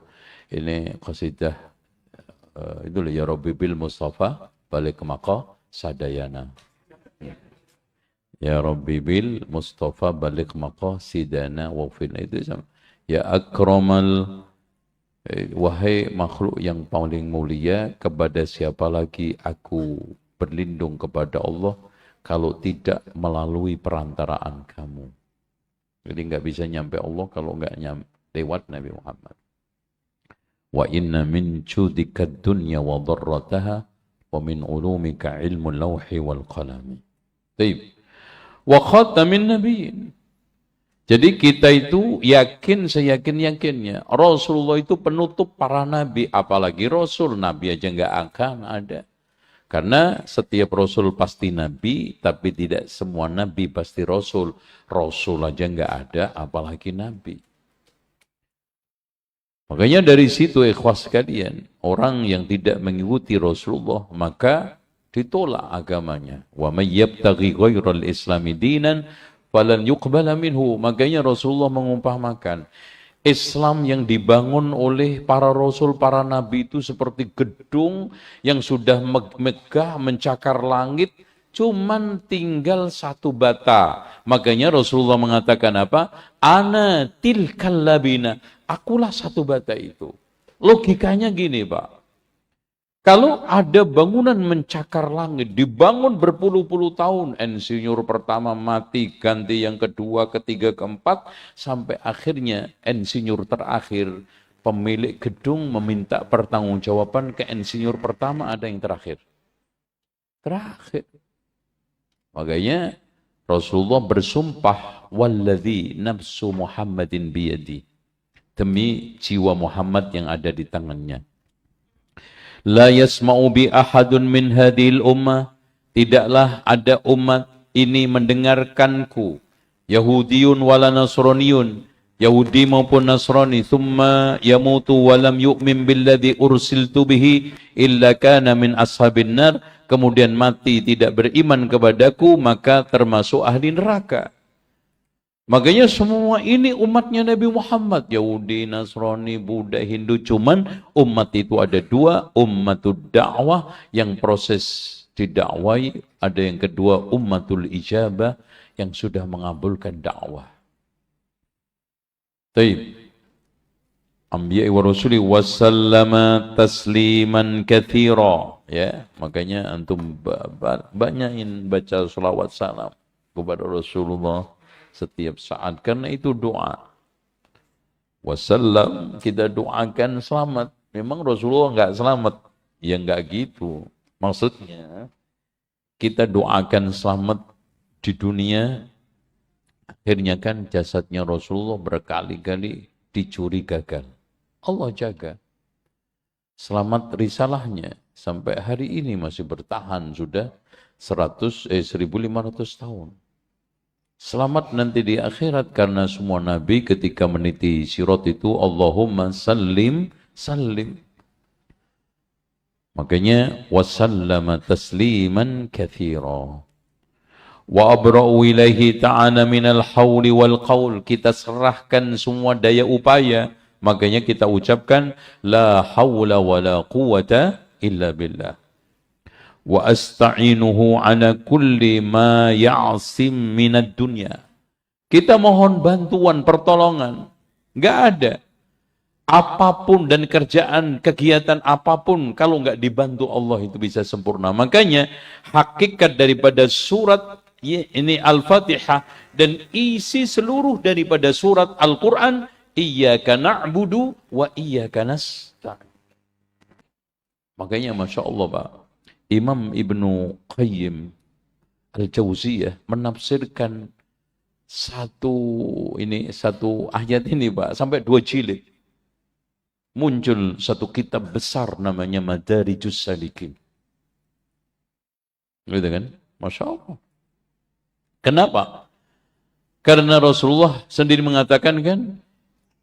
ini qasidah itu ya Rabbi bil Mustafa balik maka sadayana. Ya Rabbi bil Mustafa balik maka sidana wafil. Itu sama. Ya akramal, wahai makhluk yang paling mulia, kepada siapa lagi aku berlindung kepada Allah kalau tidak melalui perantaraan kamu. Jadi nggak bisa nyampe Allah kalau nggak lewat Nabi Muhammad. Wa inna min judika dunya wa dharrataha wa min ulumika ilmul lawhi wal qalami. Baik. Wa khatamin nabiyyin. Jadi kita itu yakin, seyakin-yakinnya. Rasulullah itu penutup para nabi, apalagi Rasul. Nabi aja nggak akan ada. Karena setiap Rasul pasti nabi, tapi tidak semua nabi pasti Rasul. Rasul aja nggak ada, apalagi nabi. Makanya dari situ ikhwas sekalian, orang yang tidak mengikuti Rasulullah, maka ditolak agamanya. Wa may yabtaghi ghairal islami dinan falan yuqbala minhu. Makanya Rasulullah mengumpamakan Islam yang dibangun oleh para rasul, para nabi itu seperti gedung yang sudah megah mencakar langit, cuman tinggal satu bata. Makanya Rasulullah mengatakan apa? Ana tilkal labina. Akulah satu bata itu. Logikanya gini, Pak. Kalau ada bangunan mencakar langit, dibangun berpuluh-puluh tahun, insinyur pertama mati, ganti yang kedua, ketiga, keempat, sampai akhirnya insinyur terakhir, pemilik gedung meminta pertanggungjawaban ke insinyur pertama, ada yang terakhir. Terakhir. Makanya Rasulullah bersumpah, walladzi nafsu Muhammadin biyadi. Demi jiwa Muhammad yang ada di tangannya. La yasma'u bi ahadun min hadhil ummah. Tidaklah ada umat ini mendengarkanku. Yahudiyun wala Nasraniyun. Yahudi maupun Nasrani. Thumma yamutu walam yu'min billadhi ursiltu bihi. Illa kana min ashabin nar. Kemudian mati tidak beriman kepadaku. Maka termasuk ahli neraka. Makanya semua ini umatnya Nabi Muhammad. Yahudi, Nasrani, Buddha, Hindu. Cuman umat itu ada dua. Ummatul da'wah yang proses didakwai. Ada yang kedua ummatul ijabah yang sudah mengabulkan dakwah. Taib. Anbiya wa rasuli wasallama tasliman kathira. Ya, makanya antum banyakin baca salawat salam kepada Rasulullah setiap saat, karena itu doa. Wassalam, kita doakan selamat. Memang Rasulullah enggak selamat. Ya enggak gitu. Maksudnya, kita doakan selamat di dunia, akhirnya kan jasadnya Rasulullah berkali-kali dicuri gagal. Allah jaga. Selamat risalahnya. Sampai hari ini masih bertahan, sudah 1500 tahun. Selamat nanti di akhirat, karena semua nabi ketika meniti sirat itu Allahumma sallim sallim. Makanya wasallama tasliman katsira. Wa abra'u ilaihi ta'ala minal hawli wal qaul. Kita serahkan semua daya upaya. Makanya kita ucapkan la hawla wa la quwata illa billah. Wa asta'inuhu ala kulli ma ya'sim minad dunya. Kita mohon bantuan, pertolongan. Enggak ada. Apapun dan kerjaan, kegiatan apapun, kalau enggak dibantu Allah itu bisa sempurna. Makanya hakikat daripada surat ini Al-Fatihah dan isi seluruh daripada surat Al-Quran, iyyaka na'budu wa iyyaka nasta'in. Makanya Masya Allah Pak, Imam Ibnu Qayyim Al-Jauziyah menafsirkan satu ayat ini Pak, sampai 2 jilid. Muncul satu kitab besar namanya Madarijus Salikin. Gitu kan? Masya Allah. Kenapa? Karena Rasulullah sendiri mengatakan kan,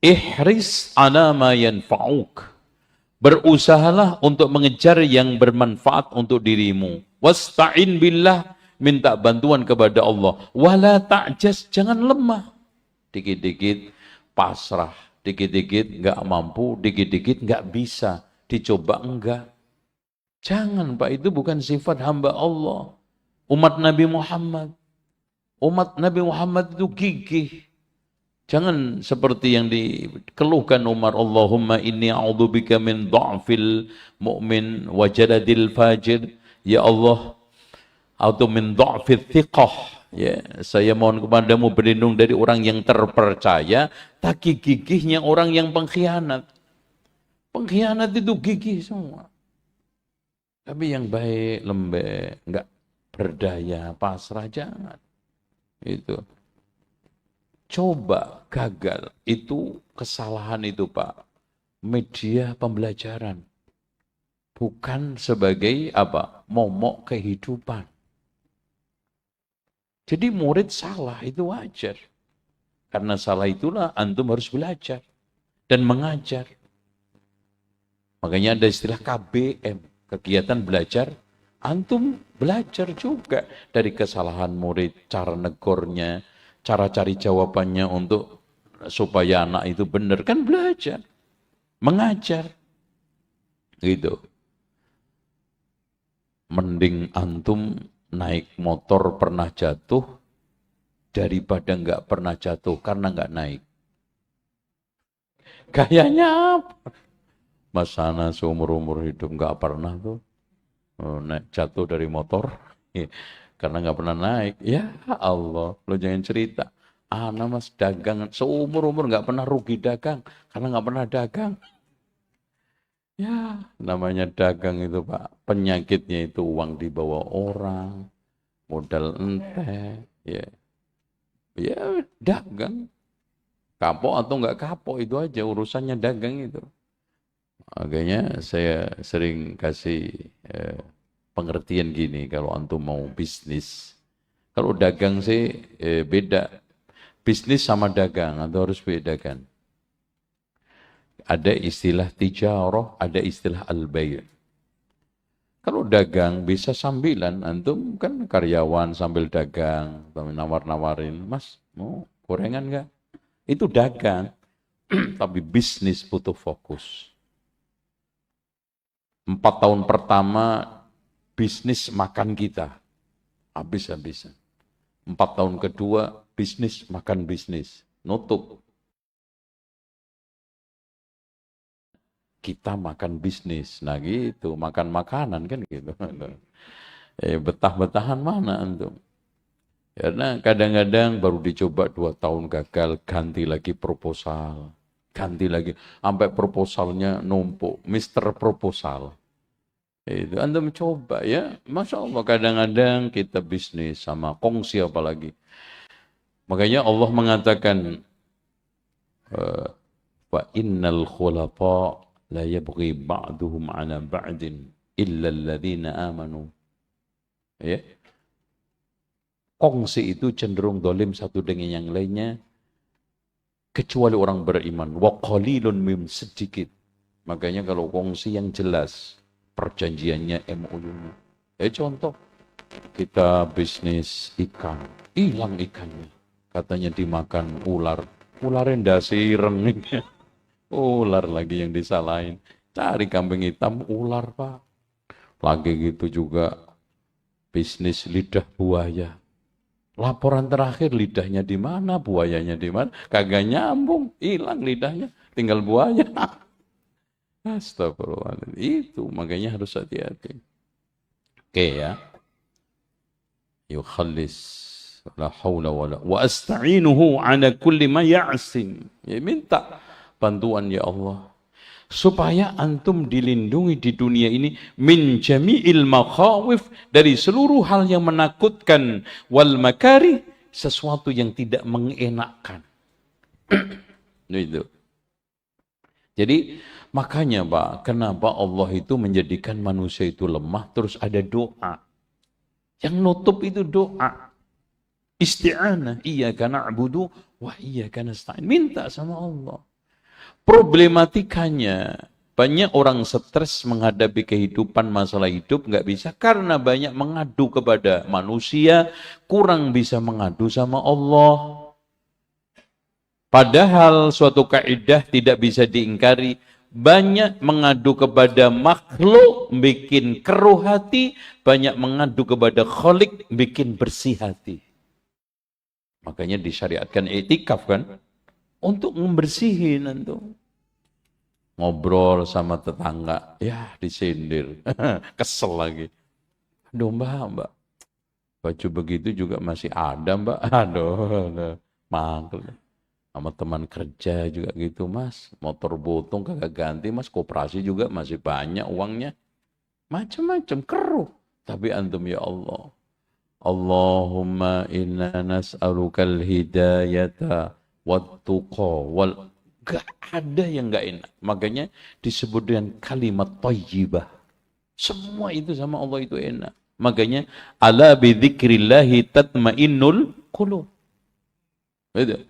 ihris ala ma yanfa'uk. Berusahalah untuk mengejar yang bermanfaat untuk dirimu. Wasta'in billah, minta bantuan kepada Allah. Wala ta'jas, jangan lemah. Dikit-dikit pasrah, dikit-dikit enggak mampu, dikit-dikit enggak bisa, dicoba enggak. Jangan Pak, itu bukan sifat hamba Allah. Umat Nabi Muhammad. Umat Nabi Muhammad itu gigih. Jangan seperti yang dikeluhkan Umar, Allahumma inni a'udzubika min dha'fil mu'min wa jaladil fajir. Ya Allah, atau min dha'fil thiqah. Ya, saya mohon kepadamu berlindung dari orang yang terpercaya, tapi gigihnya orang yang pengkhianat. Pengkhianat itu gigih semua. Tapi yang baik, lembek, enggak berdaya, pasrah, jangan. Itu. Coba gagal, itu kesalahan itu Pak, media pembelajaran. Bukan sebagai apa? Momok kehidupan. Jadi murid salah itu wajar. Karena salah itulah antum harus belajar dan mengajar. Makanya ada istilah KBM, kegiatan belajar. Antum belajar juga dari kesalahan murid, cara negornya, cara cari jawabannya untuk supaya anak itu benar. Kan belajar, mengajar. Gitu. Mending antum naik motor pernah jatuh daripada nggak pernah jatuh karena nggak naik. Gayanya apa? Mas Sana seumur-umur hidup nggak pernah tuh naik jatuh dari motor karena nggak pernah naik. Ya Allah, lo jangan cerita. Ana mas dagang seumur-umur nggak pernah rugi dagang karena nggak pernah dagang. Ya, namanya dagang itu Pak, penyakitnya itu uang dibawa orang, modal ente, ya, ya dagang, kapok atau nggak kapok itu aja urusannya dagang itu. Makanya saya sering kasih pengertian gini, kalau antum mau bisnis, kalau dagang sih beda, bisnis sama dagang, atau harus bedakan. Ada istilah tijarah, ada istilah al-bay'. Kalau dagang bisa sambilan, antum kan karyawan sambil dagang, nawar-nawarin, mas mau gorengan nggak? Itu dagang, tapi bisnis butuh fokus. 4 tahun pertama bisnis makan kita, habis-habisan. 4 tahun kedua bisnis makan bisnis, nutup. Kita makan bisnis, nah gitu, makan makanan kan gitu. Betah-betahan mana antum? Karena kadang-kadang baru dicoba 2 tahun gagal, ganti lagi proposal, ganti lagi, sampai proposalnya numpuk, Mister Proposal. Itu antum coba ya, Masya Allah kadang-kadang kita bisnis sama kongsi apalagi. Makanya Allah mengatakan, wa innal khulafa la yabghi ba'duhum ala ba'din illa alladhina amanu. Ya. Kongsi itu cenderung dolim satu dengan yang lainnya kecuali orang beriman. Wa qalilun mim, sedikit. Makanya kalau kongsi yang jelas perjanjiannya MOU-nya. Contoh kita bisnis ikan, hilang ikannya. Katanya dimakan ular. Ularnya ndasi ireng. Ular lagi yang disalahin. Cari kambing hitam, ular Pak. Lagi gitu juga bisnis lidah buaya. Laporan terakhir lidahnya di mana, buayanya di mana? Kagak nyambung, hilang lidahnya, tinggal buaya. Astagfirullahaladzim. Itu makanya harus hati-hati. Oke ya. Yukhallis la haula wala wa asta'inuhu ala kulli ma ya'sim. Ya minta bantuan ya Allah supaya antum dilindungi di dunia ini min jami'il makhawif, dari seluruh hal yang menakutkan, wal makari, sesuatu yang tidak mengenakkan. Itu. Jadi makanya Pak, kenapa Allah itu menjadikan manusia itu lemah, terus ada doa. Yang nutup itu doa. Isti'anah, iyyaka na'budu wa iyyaka nasta'in. Minta sama Allah. Problematikanya, banyak orang stres menghadapi kehidupan, masalah hidup, nggak bisa karena banyak mengadu kepada manusia, kurang bisa mengadu sama Allah. Padahal suatu kaidah tidak bisa diingkari, banyak mengadu kepada makhluk, bikin keruh hati, banyak mengadu kepada Khalik, bikin bersih hati. Makanya disyariatkan i'tikaf kan, untuk membersihin antum. Ngobrol sama tetangga, ya disindir, kesel lagi. Aduh mbak, baju begitu juga masih ada mbak, aduh, mantul. Sama teman kerja juga gitu mas, motor botong kagak ganti mas, koperasi juga masih banyak uangnya. Macam-macam, keruh. Tapi antum ya Allah, Allahumma inna nas'alukal hidayata wattuqa wal, gak ada yang gak enak. Makanya disebut dengan kalimat thayyibah. Semua itu sama Allah itu enak. Makanya ala bidzikrillahi tatmainnul qulub. Betul.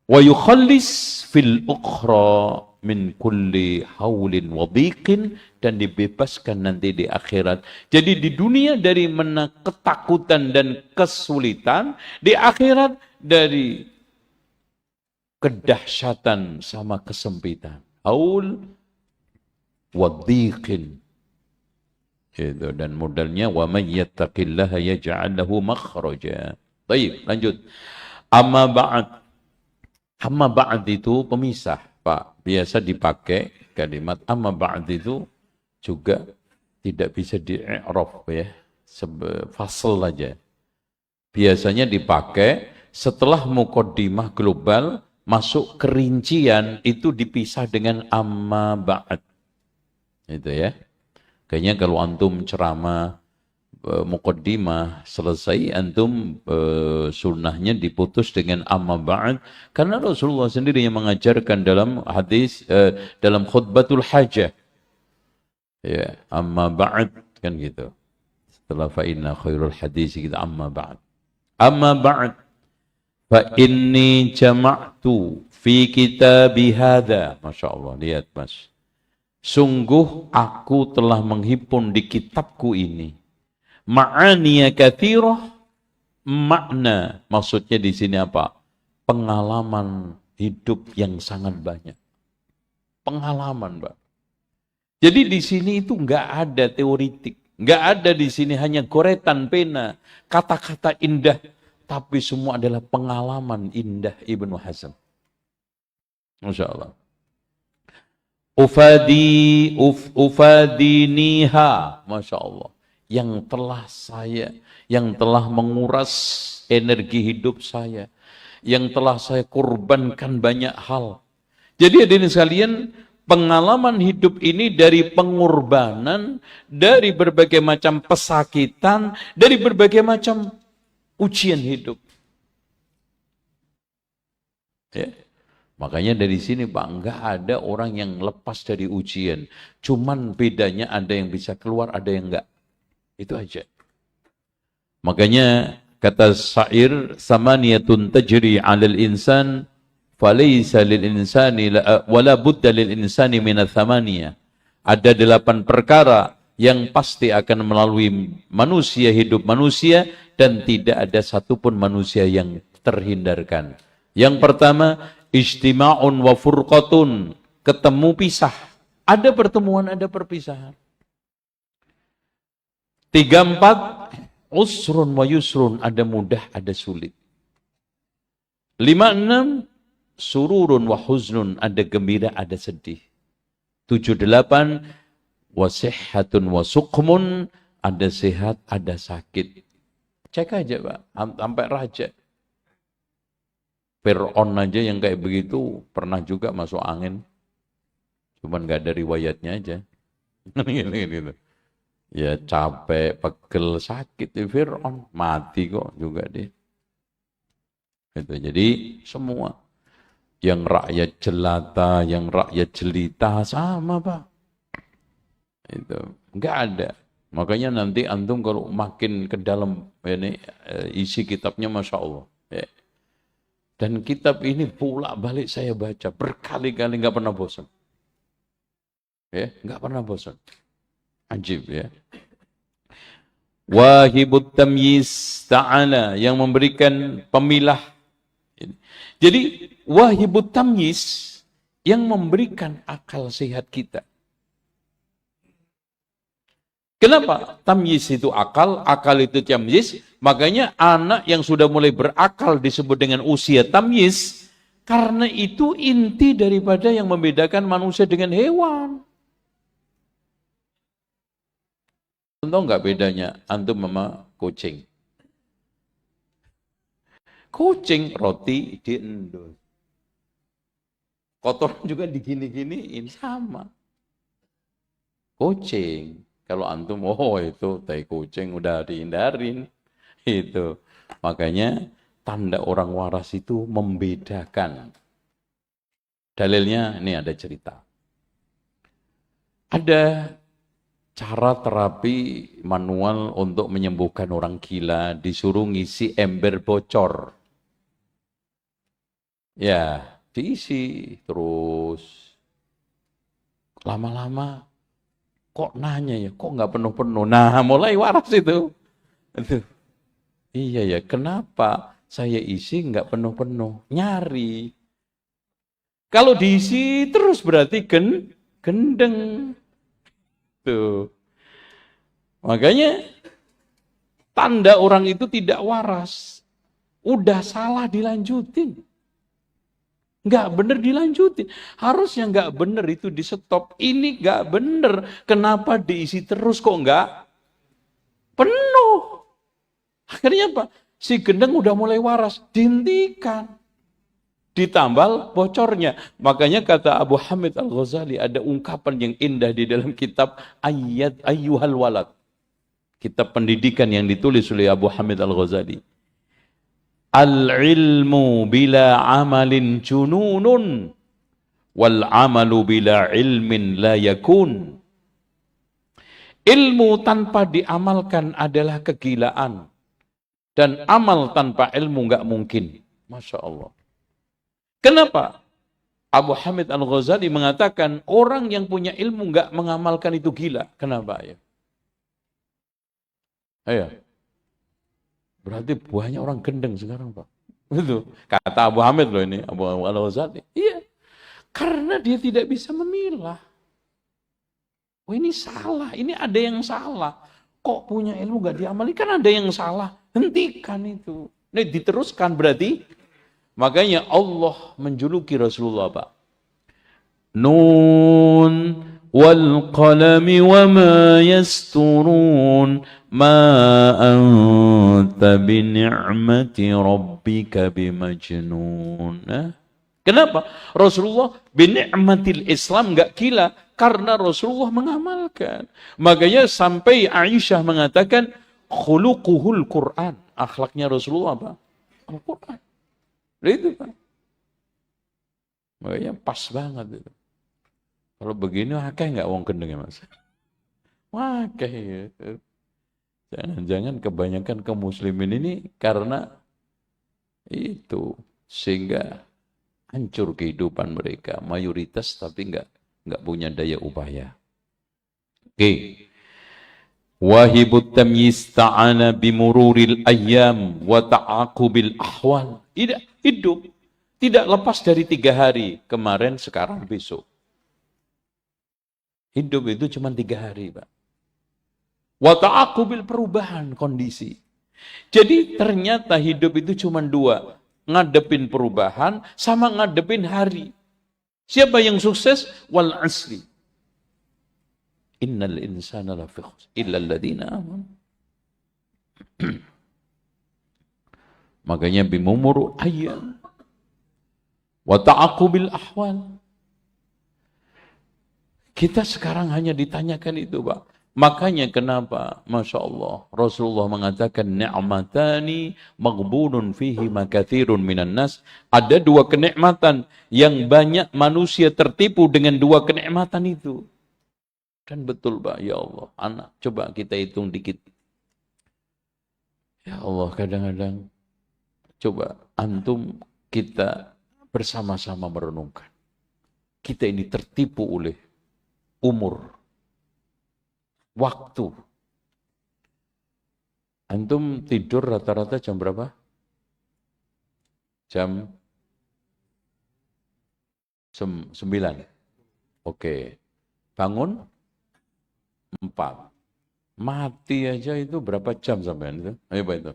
Wa yukhallis fil ukhra min kulli haulin wa dhiqin, dan dibebaskan nanti di akhirat. Jadi di dunia dari ketakutan dan kesulitan, di akhirat dari kedahsyatan sama kesempitan. Haul wa dhiqin. Itu, dan modalnya wa may yattaqillaha yaj'al lahu makhraja. Baik, lanjut. Amma ba'd. Amma ba'd itu pemisah, Pak. Biasa dipakai kalimat amma ba'd itu juga tidak bisa di-i'rab ya. Fasal aja. Biasanya dipakai setelah muqaddimah global, masuk kerincian itu dipisah dengan amma ba'd. Itu ya. Kayaknya kalau antum ceramah muqaddimah selesai, antum sunnahnya diputus dengan amma ba'd, karena Rasulullah sendiri yang mengajarkan dalam hadis dalam khutbatul hajah ya, amma ba'd kan gitu. Setelah fa inna khairul hadis kita amma ba'd. Amma ba'd fa inni jama'tu fi kitabi hadza. Masya Allah, lihat Mas. Sungguh aku telah menghimpun di kitabku ini ma'aniya katsirah, makna, maksudnya di sini apa? Pengalaman hidup yang sangat banyak. Pengalaman, Pak. Jadi di sini itu enggak ada teoritik, enggak ada di sini hanya goretan pena, kata-kata indah, tapi semua adalah pengalaman indah Ibnu Hazm. Masya Allah. Ufadiniha, Masya Allah. Yang telah menguras energi hidup saya, yang telah saya korbankan banyak hal. Jadi hadirin sekalian, pengalaman hidup ini dari pengorbanan, dari berbagai macam pesakitan, dari berbagai macam ujian hidup. Ya. Makanya dari sini Pak, enggak ada orang yang lepas dari ujian. Cuman bedanya ada yang bisa keluar, ada yang enggak. Itu aja. Makanya kata syair, samaniyatun tajri 'alal insan falaysa lil insani wala budda lil insani minats thamaniyah. Ada 8 perkara yang pasti akan melalui manusia, hidup manusia, dan tidak ada satupun manusia yang terhindarkan. Yang pertama, ijtima'un wa furqatun, ketemu pisah. Ada pertemuan, ada perpisahan. 3, 4, usrun wa yusrun, ada mudah, ada sulit. 5, 6, sururun wa huznun, ada gembira, ada sedih. 7, 8, wasihhatun wa suqmun, ada sehat, ada sakit. Cek aja Pak, sampai raja. Fir'aun aja yang kayak begitu pernah juga masuk angin. Cuman gak ada riwayatnya aja. Gitu. Ya capek, pegel, sakit di Fir'aun. Mati kok juga dia. Gitu. Jadi semua. Yang rakyat jelata, yang rakyat jelita sama Pak. Itu nggak ada. Makanya nanti antum kalau makin ke dalam ini isi kitabnya Masya Allah. Ya. Dan kitab ini bolak-balik saya baca berkali-kali, nggak pernah bosan. Ya, nggak pernah bosan. Ajib ya. Wahibut tamyiz ta'ala, yang memberikan pemilah. Jadi wahibut tamyiz, yang memberikan akal sehat kita. Kenapa? Tamyiz itu akal itu tamyiz. Makanya anak yang sudah mulai berakal disebut dengan usia tamyiz. Karena itu inti daripada yang membedakan manusia dengan hewan. Tahu nggak bedanya antum sama kucing? Kucing roti diendus. Kotoran juga digini-giniin sama. Kucing. Kalau antum, oh itu tai kucing udah dihindarin. Itu. Makanya tanda orang waras itu membedakan. Dalilnya, ini ada cerita. Ada cara terapi manual untuk menyembuhkan orang gila, disuruh ngisi ember bocor. Ya, diisi terus. Lama-lama, kok nanya ya, kok nggak penuh-penuh? Nah, mulai waras itu. Itu. Iya ya, kenapa saya isi nggak penuh-penuh? Nyari. Kalau diisi terus berarti gendeng. Tuh. Makanya tanda orang itu tidak waras. Udah salah dilanjutin. Nggak bener dilanjutin. Harusnya nggak bener itu di stop. Ini nggak bener. Kenapa diisi terus kok nggak penuh? Akhirnya apa? Si gendeng udah mulai waras. Dihentikan. Ditambal bocornya. Makanya kata Abu Hamid Al-Ghazali ada ungkapan yang indah di dalam kitab Ayat Ayyuhal Walad. Kitab pendidikan yang ditulis oleh Abu Hamid Al-Ghazali. Al-ilmu bila amalin jununun wal amalu bila ilmin la yakun. Ilmu tanpa diamalkan adalah kegilaan. Dan amal tanpa ilmu nggak mungkin. Masya Allah. Kenapa? Abu Hamid Al-Ghazali mengatakan orang yang punya ilmu nggak mengamalkan itu gila. Kenapa ya? Ayo. Berarti banyak orang gendeng sekarang, Pak. Itu kata Abu Hamid loh ini, Abu Al-Ghazali. Iya. Karena dia tidak bisa memilah. Oh ini salah, ini ada yang salah. Kok punya ilmu nggak diamali? Kan ada yang salah. Hentikan itu. Ini diteruskan berarti. Makanya Allah menjuluki Rasulullah, Pak. Nun wal qalami wa ma yasturun ma anta bi ni'mati rabbika bimajnun. Kenapa? Rasulullah bi ni'matil Islam enggak gila karena Rasulullah mengamalkan. Makanya sampai Aisyah mengatakan khuluquhul Quran. Akhlaknya Rasulullah apa? Al-Quran. Itu Pak. Makanya pas banget itu. Kalau begini akeh nggak wong gendeng ya Mas? Akeh ya. Jangan-jangan kebanyakan kaum muslimin ini karena itu sehingga hancur kehidupan mereka. Mayoritas tapi nggak punya daya upaya. Oke. Wahibut tamyiz ta'ana bimururil ayyam wa ta'aqubil ahwal. Hidup tidak lepas dari 3 hari. Kemarin, sekarang, besok. Hidup itu cuma 3 hari, Pak. Wa ta'aqubil perubahan kondisi. Jadi ternyata hidup itu cuma 2. Ngadepin perubahan sama ngadepin hari. Siapa yang sukses? Wal asri. Innal insana lafi khusr illa alladziina amanu. Makanya bimumuru ayyam wa ta'aqubil ahwal. Kita sekarang hanya ditanyakan itu, Pak. Makanya kenapa? Masya Allah. Rasulullah mengatakan, ni'matani maghbunun fihi makathirun minan nas. Ada 2 kenikmatan yang banyak manusia tertipu dengan 2 kenikmatan itu. Dan betul, Pak, ya Allah, anak, coba kita hitung dikit. Ya Allah, kadang-kadang, coba antum kita bersama-sama merenungkan. Kita ini tertipu oleh umur, waktu. Antum tidur rata-rata jam berapa? Jam 9. Oke. Bangun 4. Mati aja itu berapa jam sampean itu? Ayo Pak itu.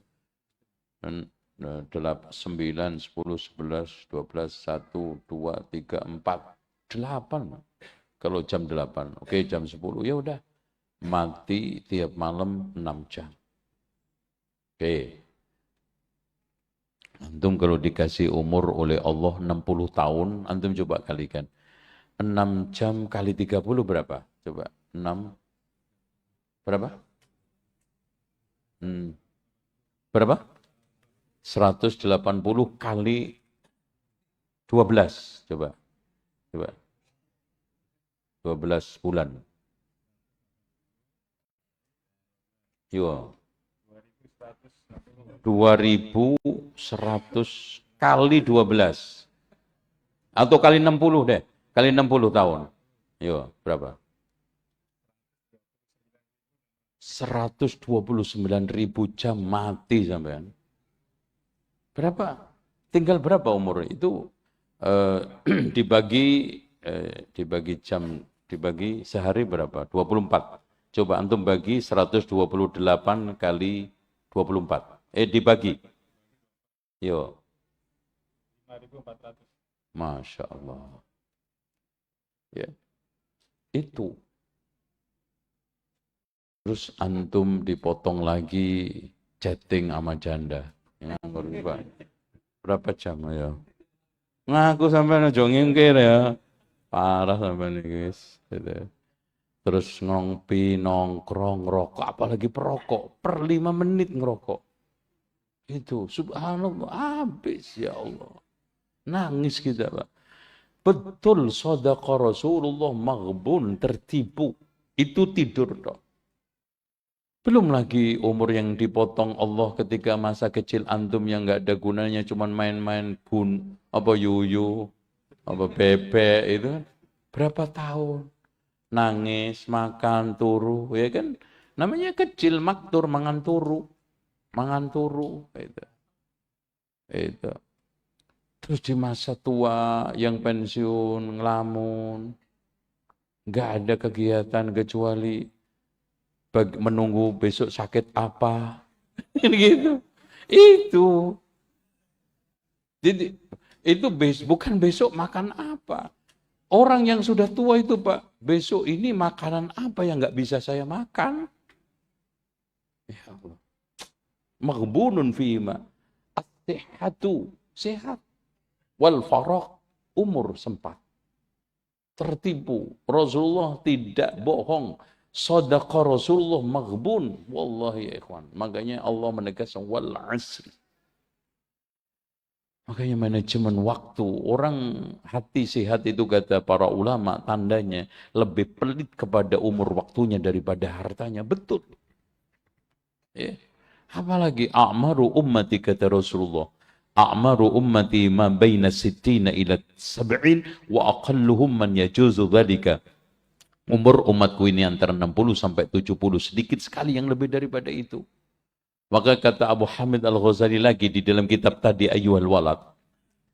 9, 10, 11, 12, 1, 2, 3, 4. 8. Kalau jam 8. Oke, jam 10. Ya udah. Mati tiap malam 6 jam. Oke. Antum kalau dikasih umur oleh Allah 60 tahun, antum coba kalikan. 6 jam kali 30 berapa? Coba. 6 berapa? Berapa? 180 kali 12. Coba. 12 bulan. Yo. 2100 kali 12. Atau kali 60 deh. Kali 60 tahun. Yo, berapa? 129.000 jam mati sampean. Berapa? Tinggal berapa umur itu? Dibagi jam, dibagi sehari berapa? 24. Coba antum bagi 128 kali 24. Dibagi. Yo. 5.400. Masya Allah. Ya. Itu. Terus antum dipotong lagi chatting sama janda. Ya, berapa jam ya? Ngaku sampai aja ngingkir ya. Parah sampai nih guys. Terus ngompi, nongkrong, ngerokok, apalagi perokok. Per 5 menit ngerokok. Itu, subhanallah, habis ya Allah. Nangis kita Pak. Betul, shadaqah Rasulullah maghbun, tertipu. Itu tidur dok. Belum lagi umur yang dipotong Allah ketika masa kecil antum yang nggak ada gunanya, cuman main-main yuyu, bebek itu kan. Berapa tahun? Nangis, makan, turu, ya kan? Namanya kecil, maktur, mangan turu. Itu. Terus di masa tua yang pensiun, ngelamun, nggak ada kegiatan kecuali menunggu besok sakit apa, gitu. Itu. Jadi itu bukan besok makan apa. Orang yang sudah tua itu Pak, besok ini makanan apa yang nggak bisa saya makan? Ya Allah. Maghbunun fima. As-sihhatu, sehat. Wal faraq, umur sempat. Tertipu. Rasulullah tidak bohong. Shadaqah Rasulullah maghbun. Wallahi ya ikhwan. Makanya Allah menegaskan wal asri. Makanya manajemen waktu. Orang hati sehat itu kata para ulama tandanya lebih pelit kepada umur waktunya daripada hartanya. Betul. Ya. Apalagi a'maru ummati kata Rasulullah. A'maru ummati ma baina sittina ila sab'in wa aqalluhum man yajuzu dhalika. Umur umatku ini antara 60 sampai 70, sedikit sekali yang lebih daripada itu. Maka kata Abu Hamid Al-Ghazali lagi di dalam kitab tadi Ayyuhal Walad,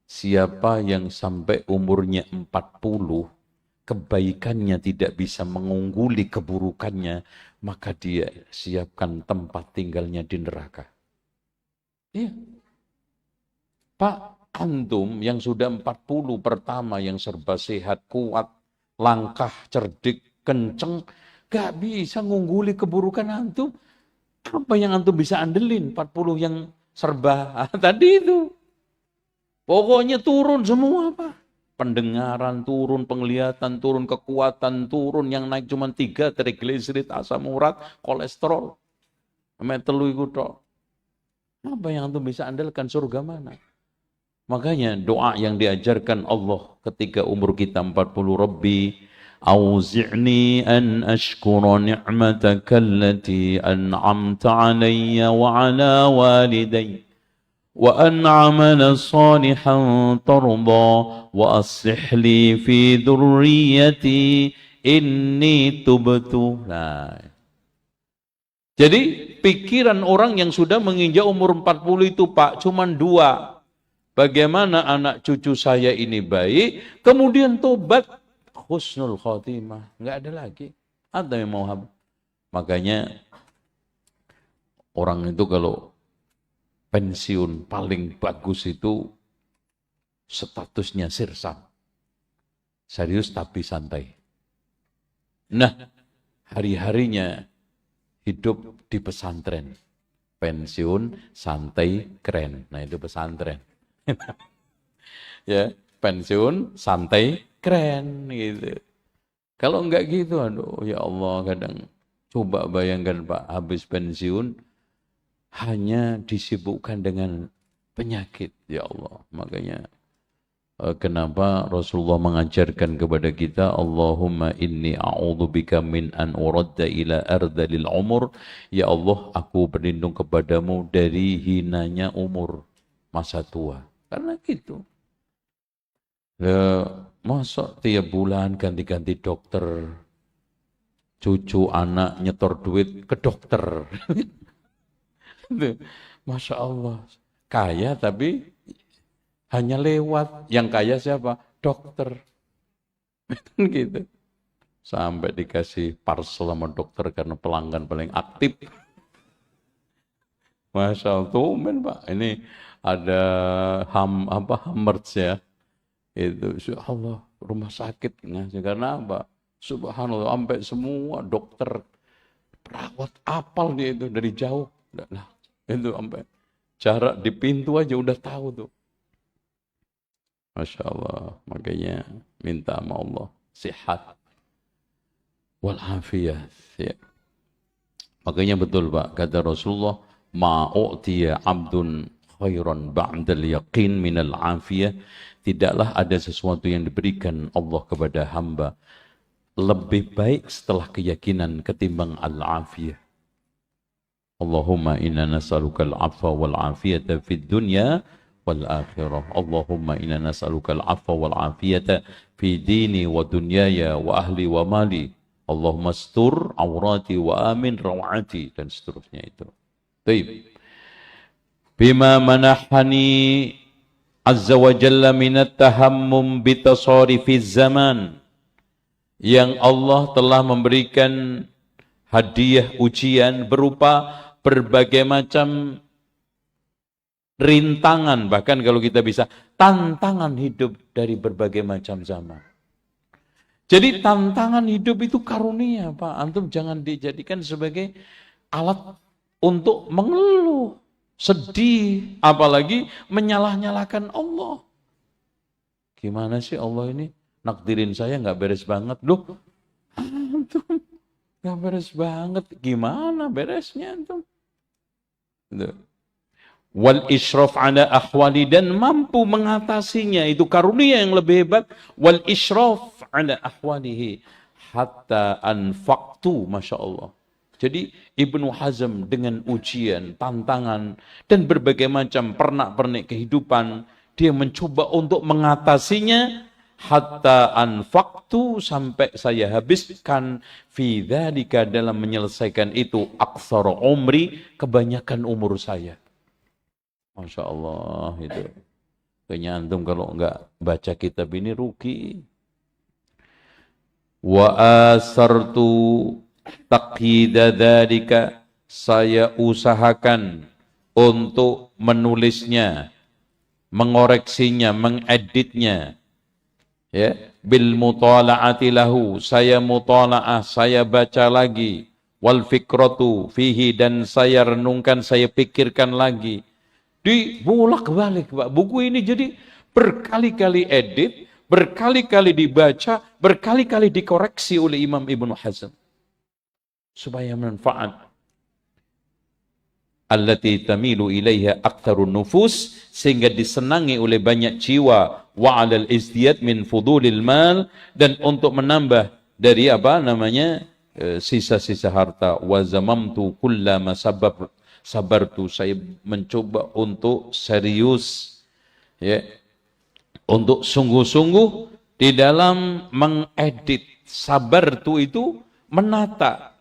siapa yang sampai umurnya 40, kebaikannya tidak bisa mengungguli keburukannya, maka dia siapkan tempat tinggalnya di neraka. Iya. Pak, antum yang sudah 40 pertama, yang serba sehat, kuat, langkah, cerdik, kenceng, gak bisa ngungguli keburukan antum. Apa yang antum bisa andelin 40 yang serba tadi itu? Pokoknya turun semua Pak. Pendengaran turun, penglihatan turun, kekuatan turun, yang naik cuma 3, trigliserid, asam urat, kolesterol. Sampai telu iku tok. Apa yang antum bisa andalkan, surga mana? Makanya doa yang diajarkan Allah ketika umur kita 40, Rabbi auzi'ni an ashkura ni'mataka allati an'amta alayya wa ala walidayya wa an amala salihan tarda wa aslih li fi dhurriyyati inni tubtu. Nah. Jadi pikiran orang yang sudah menginjak umur 40 itu Pak, cuman 2. Bagaimana anak cucu saya ini baik, kemudian tobat, husnul khotimah. Nggak ada lagi. Ada yang mau habis. Makanya orang itu kalau pensiun paling bagus itu statusnya sirsam. Serius tapi santai. Nah, hari-harinya hidup di pesantren. Pensiun, santai, keren. Nah itu pesantren. Ya, pensiun, santai, keren gitu. Kalau enggak gitu, aduh ya Allah, kadang coba bayangkan Pak, habis pensiun hanya disibukkan dengan penyakit, ya Allah. Makanya kenapa Rasulullah mengajarkan kepada kita, Allahumma inni a'udzubika min an uradda ila ardalil umur. Ya Allah, aku berlindung kepadamu dari hinanya umur, masa tua. Karena gitu. Masa tiap bulan ganti-ganti dokter, cucu anak nyetor duit ke dokter. Masya Allah. Kaya tapi hanya lewat. Yang kaya siapa? Dokter. Gitu. Sampai dikasih parcel sama dokter karena pelanggan paling aktif. Masya Allah. Tumen Pak. Ini ada Hammers ya. Itu Insya Allah rumah sakit ngasih. Karena apa? Subhanallah. Sampai semua dokter, perawat apal dia itu dari jauh. Nah, itu sampai jarak di pintu aja udah tahu tuh. Masya Allah. Makanya minta sama Allah sihat wal-afiyah. Ya. Makanya betul Pak, kata Rasulullah, ma'u'tiya abdun khairan ba'dal yaqin minal afiyah. Tidaklah ada sesuatu yang diberikan Allah kepada hamba lebih baik setelah keyakinan ketimbang al-afiyah. Allahumma inna nas'aluka al-afwa wal-afiyata fid dunya wal akhirah. Allahumma inna nas'aluka al-afwa wal-afiyata fi dini wa dunyaya wa ahli wa mali. Allahumma astur awrati wa amin rawati, dan seterusnya itu. Baik. Bima manahani azza wa jalla minat tahammum bitasarifiz zaman, yang Allah telah memberikan hadiah ujian berupa berbagai macam rintangan, bahkan kalau kita bisa tantangan hidup dari berbagai macam zaman. Jadi tantangan hidup itu karunia, Pak. Antum jangan dijadikan sebagai alat untuk mengeluh, sedih, apalagi menyalah-nyalahkan Allah. Gimana sih Allah ini nakdirin saya nggak beres banget, loh? Antum nggak beres banget, gimana beresnya antum? Wal isyraf ala ahwali, dan mampu mengatasinya, itu karunia yang lebih hebat. Wal isyraf ala ahwalihi hatta anfaqtu, Masya Allah. Jadi Ibnu Hazm dengan ujian, tantangan, dan berbagai macam pernak-pernik kehidupan, dia mencoba untuk mengatasinya. Hatta anfaqtu, sampai saya habiskan fi dzalika, dalam menyelesaikan itu, aktsara umri, kebanyakan umur saya. Masya Allah, itu. Kayaknya antum kalau enggak baca kitab ini rugi. Wa asartu taqhida dzalika, saya usahakan untuk menulisnya, mengoreksinya, mengeditnya. Ya, bil mutala'ati lahu, saya mutala'ah, saya baca lagi. Wal fikratu fihi, dan saya renungkan, saya pikirkan lagi. Dibolak-balik, Pak. Buku ini jadi berkali-kali edit, berkali-kali dibaca, berkali-kali dikoreksi oleh Imam Ibnu Hazm supaya manfaat. Allati tamilu ilaiha aktsarun nufus, sehingga disenangi oleh banyak jiwa. Wa 'alal izdiyad min fudulil mal, dan untuk menambah dari sisa-sisa harta. Wa zamamtu kullama sabartu, saya mencoba untuk serius, ya, untuk sungguh-sungguh di dalam mengedit. Sabartu itu menata.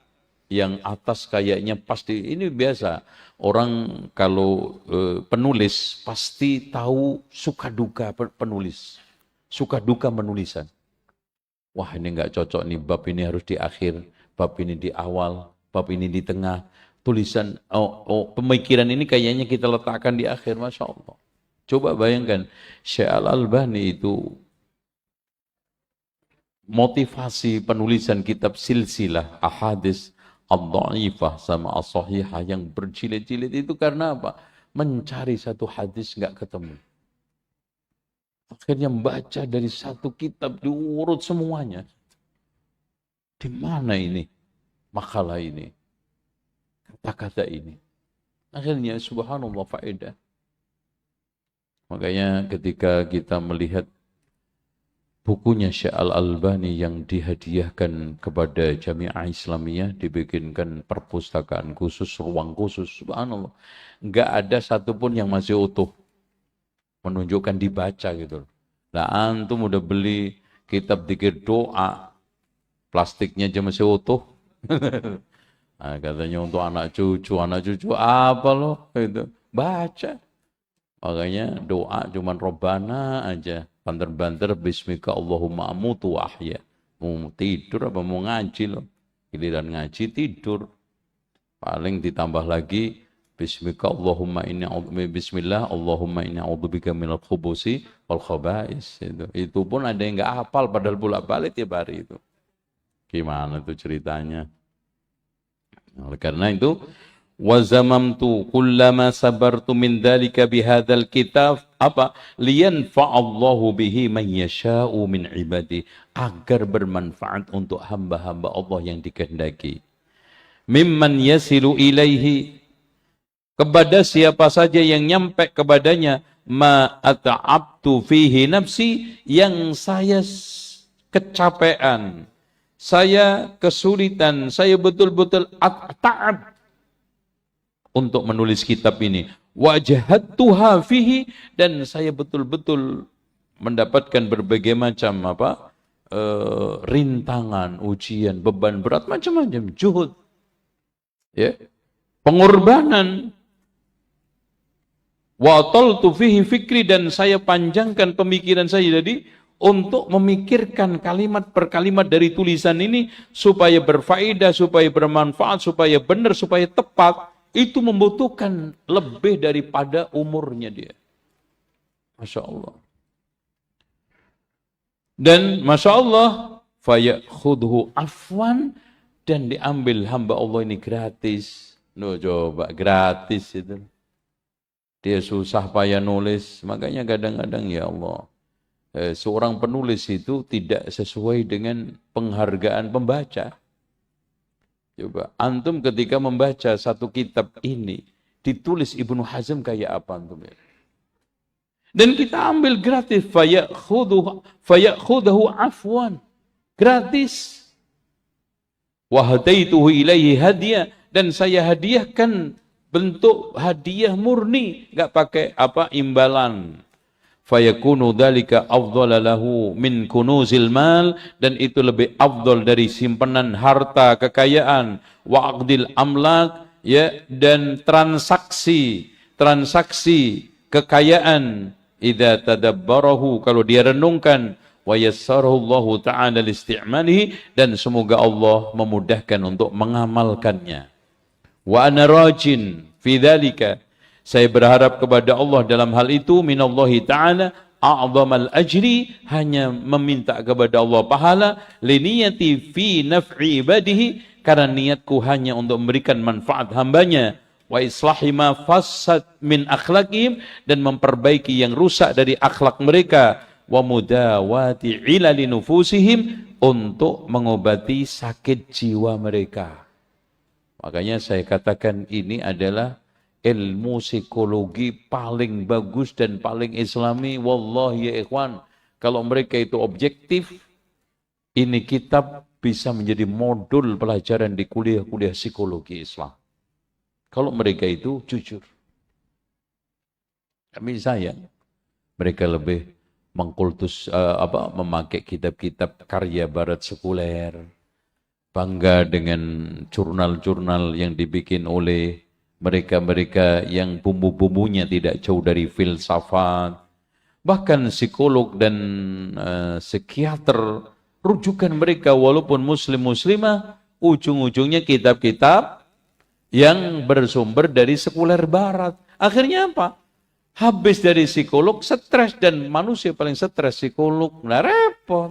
Yang atas kayaknya pasti, ini biasa. Orang kalau penulis pasti tahu suka duka penulis. Suka duka penulisan. Wah, ini nggak cocok nih, bab ini harus di akhir, bab ini di awal, bab ini di tengah. Tulisan, pemikiran ini kayaknya kita letakkan di akhir, Masya Allah. Coba bayangkan, Syekh Al-Albani itu motivasi penulisan kitab silsilah ahadits ad-dha'ifah sama as-sahihah yang berjilid-jilid itu karena apa? Mencari satu hadis nggak ketemu. Akhirnya membaca dari satu kitab, diurut semuanya. Di mana ini makalah ini? Kata-kata ini. Akhirnya subhanallah faedah. Makanya ketika kita melihat bukunya Syekh Al-Albani yang dihadiahkan kepada Jami'ah Islamiyah, dibikinkan perpustakaan khusus, ruang khusus, subhanallah. Enggak ada satupun yang masih utuh. Menunjukkan dibaca gitu. Nah, antum udah beli kitab dzikir doa, plastiknya aja masih utuh. Nah, katanya untuk anak cucu apa loh itu? Baca. Makanya doa cuman Robbana aja. Banter-banter bismika Allahumma amutu wa ahya. Mau tidur apa mau ngaji loh. Giliran ngaji tidur. Paling ditambah lagi bismika Allahumma inni bismillah Allahumma inni a'udzubika minal khubusi wal khaba'is. Itu pun ada yang enggak hafal padahal bolak-balik tiap hari itu. Gimana tuh ceritanya? Oleh karena itu wa zamamtu kullama sabartu min dzalika bihadzal kitab apa liyanfa'allahu bihi man yasha'u min ibadi, agar bermanfaat untuk hamba-hamba Allah yang dikehendaki. Mimman yasilu ilaihi, kepada siapa saja yang nyampe kepadanya, ma ata'abtu fihi nafsi, yang saya kecapean, saya kesulitan, saya betul-betul ta'ab untuk menulis kitab ini. Wajahatuha fihi, dan saya betul-betul mendapatkan berbagai macam rintangan, ujian, beban berat, macam-macam, juhud, ya, pengorbanan. Wa taltu fihi fikri, dan saya panjangkan pemikiran saya jadi untuk memikirkan kalimat per kalimat dari tulisan ini supaya berfaedah, supaya bermanfaat, supaya benar, supaya tepat. Itu membutuhkan lebih daripada umurnya dia. Masya Allah. Dan Masya Allah, fayakhudhu afwan, dan diambil hamba Allah ini gratis. No, coba gratis itu. Dia susah payah nulis, makanya kadang-kadang ya Allah, seorang penulis itu tidak sesuai dengan penghargaan pembaca. Coba, antum ketika membaca satu kitab ini, ditulis Ibnu Hazm kayak apa antum ya? Dan kita ambil gratis, fayakhudhu afwan, gratis. Wa hadaituhu ilaihi hadiah, dan saya hadiahkan bentuk hadiah murni, enggak pakai imbalan. Fayakunu dzalika afdhala lahu min kunuzil mal, dan itu lebih afdal dari simpanan harta kekayaan, wa aqdil amlak, ya, dan transaksi kekayaan, idza tadabbarahu, kalau dia renungkan, wa yassarahu Allah taala liisti'malihi, dan semoga Allah memudahkan untuk mengamalkannya. Wa ana rajin fi dzalika, saya berharap kepada Allah dalam hal itu, minallahi ta'ala a'zamal ajri, hanya meminta kepada Allah pahala, liniyati fi naf'i ibadihi, karena niatku hanya untuk memberikan manfaat hambanya, wa islahi ma fassad min akhlaqihim, dan memperbaiki yang rusak dari akhlak mereka, wa mudawati ilali nufusihim, untuk mengobati sakit jiwa mereka. Makanya saya katakan ini adalah ilmu psikologi paling bagus dan paling islami. Wallahi ya ikhwan, kalau mereka itu objektif, ini kitab bisa menjadi modul pelajaran di kuliah-kuliah psikologi Islam. Kalau mereka itu jujur. Kami sayang, mereka lebih mengkultus memakai kitab-kitab karya barat sekuler, bangga dengan jurnal-jurnal yang dibikin oleh mereka-mereka yang bumbu-bumbunya tidak jauh dari filsafat. Bahkan psikolog dan psikiater, rujukan mereka walaupun muslim-muslimah, ujung-ujungnya kitab-kitab yang bersumber dari sekuler barat. Akhirnya apa? Habis dari psikolog, stres, dan manusia paling stres psikolog. Nah, repot.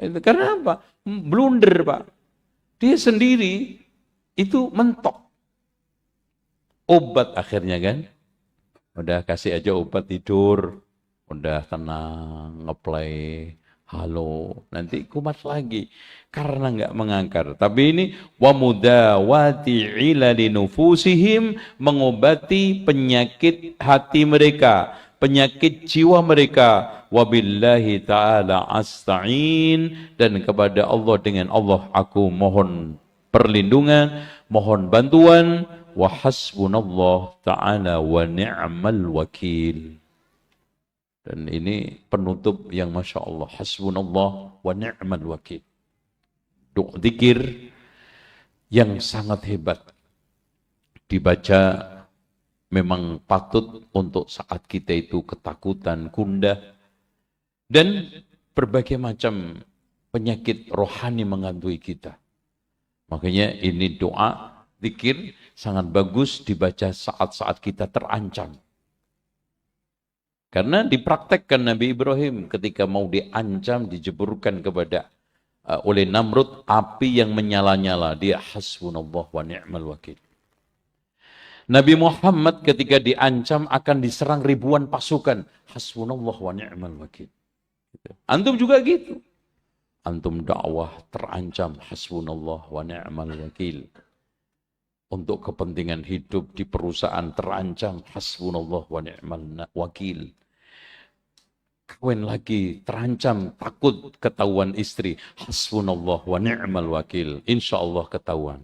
Itu karena apa? Blunder, Pak. Dia sendiri itu mentok. Obat akhirnya kan, udah kasih aja obat tidur, udah tenang, ngeplay, Halo, nanti kumat lagi karena nggak mengangkar. Tapi ini wa mudawati ilali nufusihim, mengobati penyakit hati mereka, penyakit jiwa mereka. Wabillahi ta'ala asta'in, dan kepada Allah, dengan Allah aku mohon perlindungan, mohon bantuan. Wa hasbunallah ta'ala wa ni'mal wakil. Dan ini penutup yang Masya Allah. Hasbunallah wa ni'mal wakil. Doa zikir yang sangat hebat. Dibaca memang patut untuk saat kita itu ketakutan, gundah. Dan berbagai macam penyakit rohani menghantui kita. Makanya ini doa zikir sangat bagus dibaca saat-saat kita terancam. Karena dipraktekkan Nabi Ibrahim ketika mau diancam, dijeburkan kepada oleh Namrud, api yang menyala-nyala, dia hasbunallah wa ni'mal wakil. Nabi Muhammad ketika diancam akan diserang ribuan pasukan, hasbunallah wa ni'mal wakil. Antum juga gitu. Antum dakwah terancam, hasbunallah wa ni'mal wakil. Untuk kepentingan hidup di perusahaan terancam, hasbunallah wa ni'mal wakil. Kawin lagi terancam, takut ketahuan istri, hasbunallah wa ni'mal wakil. Insya Allah ketahuan.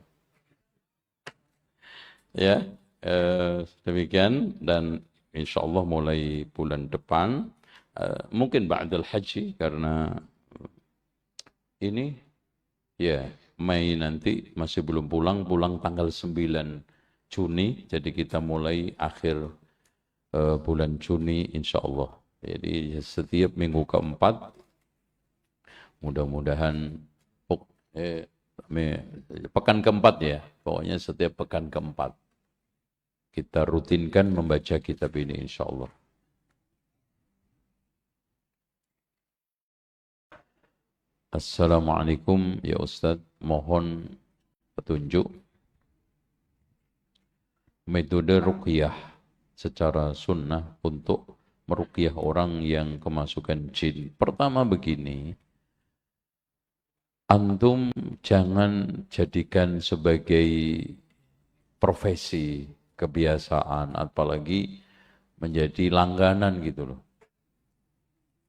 Ya, demikian, dan insya Allah mulai bulan depan, mungkin ba'dal haji, karena ini ya Mei nanti masih belum pulang tanggal 9 Juni, jadi kita mulai akhir bulan Juni insya Allah. Jadi setiap minggu keempat, mudah-mudahan pekan keempat ya, pokoknya setiap pekan keempat kita rutinkan membaca kitab ini insya Allah. Assalamualaikum ya Ustadz, mohon petunjuk metode ruqyah secara sunnah untuk meruqyah orang yang kemasukan jin. Pertama begini, antum jangan jadikan sebagai profesi, kebiasaan, apalagi menjadi langganan gitu loh.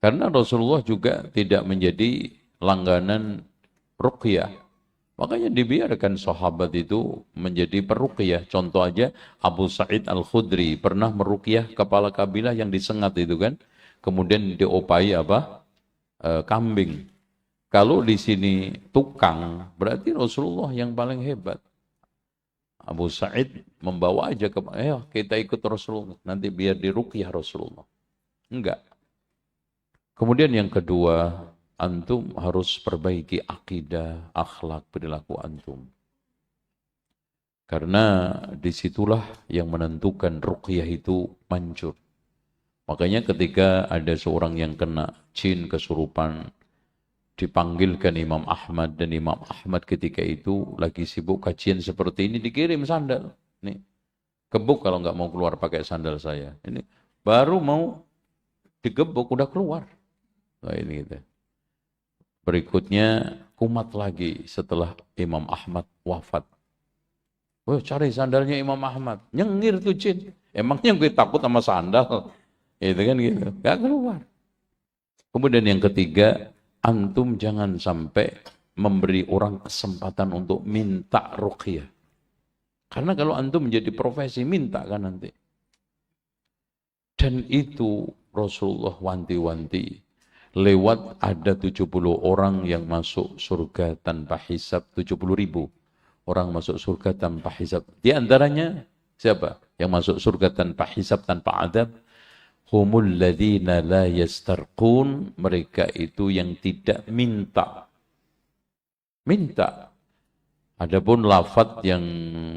Karena Rasulullah juga tidak menjadi langganan ruqyah. Makanya dibiarkan sahabat itu menjadi peruqyah. Contoh aja Abu Sa'id Al-Khudri pernah meruqyah kepala kabilah yang disengat itu kan. Kemudian diopai apa? Kambing. Kalau di sini tukang, berarti Rasulullah yang paling hebat. Abu Sa'id membawa aja kita ikut Rasulullah, nanti biar diruqyah Rasulullah. Enggak. Kemudian yang kedua, antum harus perbaiki akidah, akhlak, perilaku antum. Karena disitulah yang menentukan ruqyah itu manjur. Makanya ketika ada seorang yang kena jin kesurupan, dipanggilkan Imam Ahmad, dan Imam Ahmad ketika itu lagi sibuk kajian seperti ini, dikirim sandal. Nih, gebuk kalau nggak mau keluar pakai sandal saya. Ini baru mau digebuk udah keluar. Nah, ini gitu. Berikutnya kumat lagi setelah Imam Ahmad wafat. Oh, cari sandalnya Imam Ahmad. Nyengir tuh jin. Emangnya gue takut sama sandal? Itu kan gitu. Gak keluar. Kemudian yang ketiga, antum jangan sampai memberi orang kesempatan untuk minta ruqyah. Karena kalau antum menjadi profesi, minta kan nanti. Dan itu Rasulullah wanti-wanti. Lewat ada 70 orang yang masuk surga tanpa hisab, 70.000 orang masuk surga tanpa hisab. Di antaranya siapa yang masuk surga tanpa hisab, tanpa adab? Humul ladzina la yastarqun, mereka itu yang tidak minta. Minta. Adapun lafaz yang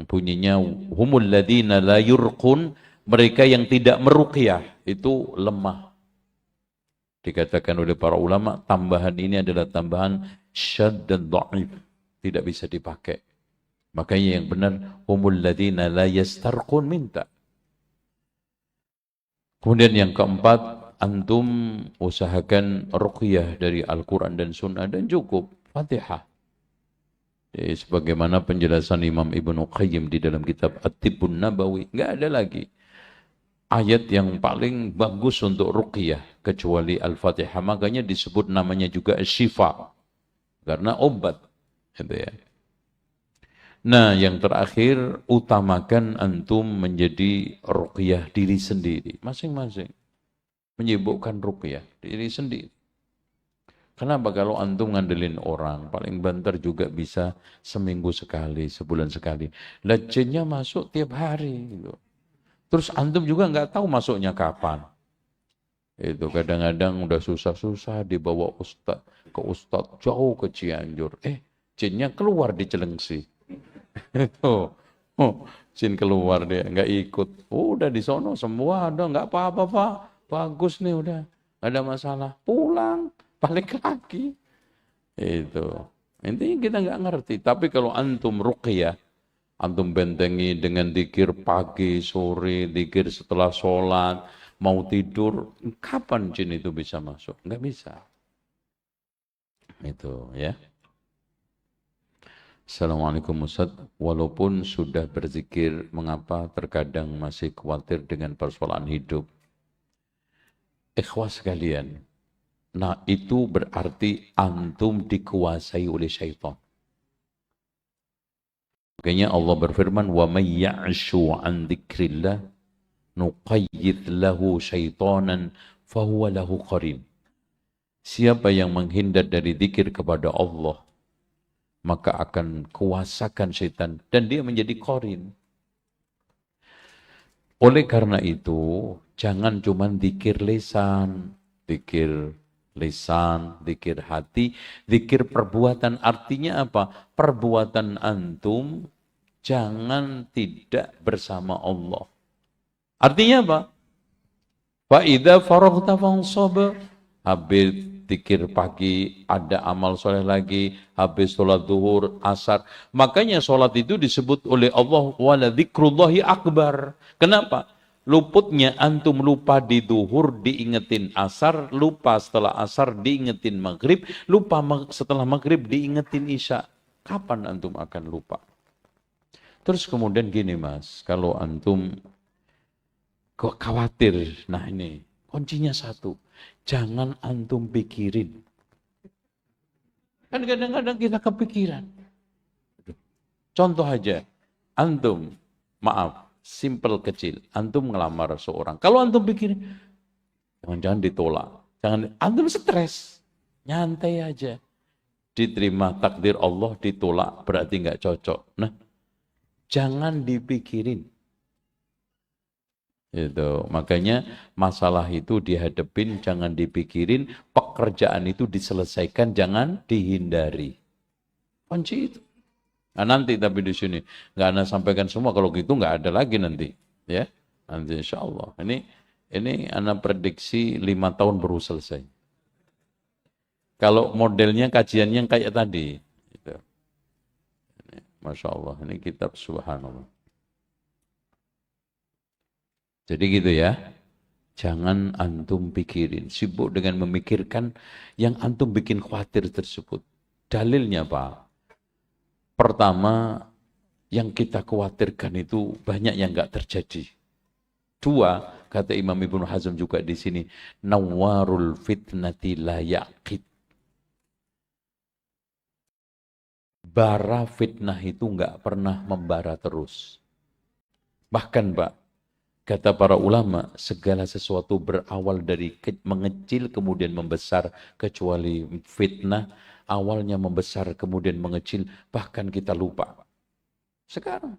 bunyinya humul ladzina la yurqun, mereka yang tidak meruqyah, itu lemah. Dikatakan oleh para ulama, tambahan ini adalah tambahan syad dan dha'if, tidak bisa dipakai. Makanya yang benar, humul ladzina la yastarqun, minta. Kemudian yang keempat, antum usahakan ruqyah dari Al-Quran dan Sunnah dan cukup Fatihah. Jadi, sebagaimana penjelasan Imam Ibnu Qayyim di dalam kitab At-Tibbun Nabawi, nggak ada lagi ayat yang paling bagus untuk ruqyah kecuali Al-Fatihah. Makanya disebut namanya juga syifa, karena obat. Gitu ya. Nah, yang terakhir, utamakan antum menjadi ruqyah diri sendiri, masing-masing. Menyibukkan ruqyah diri sendiri. Kenapa? Kalau antum ngandelin orang, paling banter juga bisa seminggu sekali, sebulan sekali. Lah jinnya masuk tiap hari. Gitu. Terus antum juga nggak tahu masuknya kapan. Itu kadang-kadang udah susah-susah dibawa ke ustaz jauh ke Cianjur. Jinnya keluar di Celengsi. Itu, jin keluar dia, nggak ikut. Udah di sono semua ada, nggak apa-apa Pak. Bagus nih udah, nggak ada masalah. Pulang. Balik lagi. Itu. Intinya kita nggak ngerti. Tapi kalau antum ruqyah, antum bentengi dengan zikir pagi, sore, zikir setelah sholat, mau tidur, kapan jin itu bisa masuk? Nggak bisa. Itu ya. Assalamualaikum Ustaz. Walaupun sudah berzikir, mengapa terkadang masih khawatir dengan persoalan hidup? Ikhwas sekalian. Nah, itu berarti antum dikuasai oleh syaitan. Makanya Allah berfirman, "Wa may ya'shu 'an dzikrillah nuqayyid lahu syaitanan fahuwa lahu qarin." Siapa yang menghindar dari zikir kepada Allah, maka akan kuasakan syaitan dan dia menjadi qarin. Oleh karena itu, jangan cuma zikir lisan, zikir lisan, zikir hati, zikir perbuatan. Artinya apa? Perbuatan antum jangan tidak bersama Allah. Artinya apa? Fa idza faraghta fansab. Habis zikir pagi, ada amal soleh lagi, habis sholat zuhur, asar. Makanya sholat itu disebut oleh Allah wala dzikrullahi akbar. Kenapa? Luputnya antum lupa di duhur diingetin asar, lupa setelah asar diingetin maghrib, lupa setelah maghrib diingetin isya. Kapan antum akan lupa? Terus kemudian gini mas, kalau antum khawatir, nah ini kuncinya satu, jangan antum pikirin. Kan kadang-kadang kita kepikiran. Contoh aja, antum, maaf, simple kecil, antum ngelamar seorang. Kalau antum pikirin, jangan-jangan ditolak. Jangan, antum stres. Nyantai aja. Diterima takdir Allah, ditolak, berarti nggak cocok. Nah, jangan dipikirin. Itu. Makanya masalah itu dihadapin, jangan dipikirin. Pekerjaan itu diselesaikan, jangan dihindari. Kunci itu. Nah, nanti tapi di sini nggak Anda sampaikan semua, kalau gitu nggak ada lagi nanti, ya nanti insya Allah. Ini Anda prediksi 5 tahun baru selesai. Kalau modelnya kajiannya kayak tadi, gitu. Masya Allah, ini kitab subhanallah. Jadi gitu ya, jangan antum pikirin, sibuk dengan memikirkan yang antum bikin khawatir tersebut. Dalilnya Pak. Pertama, yang kita khawatirkan itu banyak yang enggak terjadi. Dua, kata Imam Ibnu Hazm juga di sini, nawarul fitnati la yaqid. Bara fitnah itu enggak pernah membara terus. Bahkan Pak, kata para ulama, segala sesuatu berawal dari mengecil kemudian membesar, kecuali fitnah. Awalnya membesar, kemudian mengecil, bahkan kita lupa. Sekarang,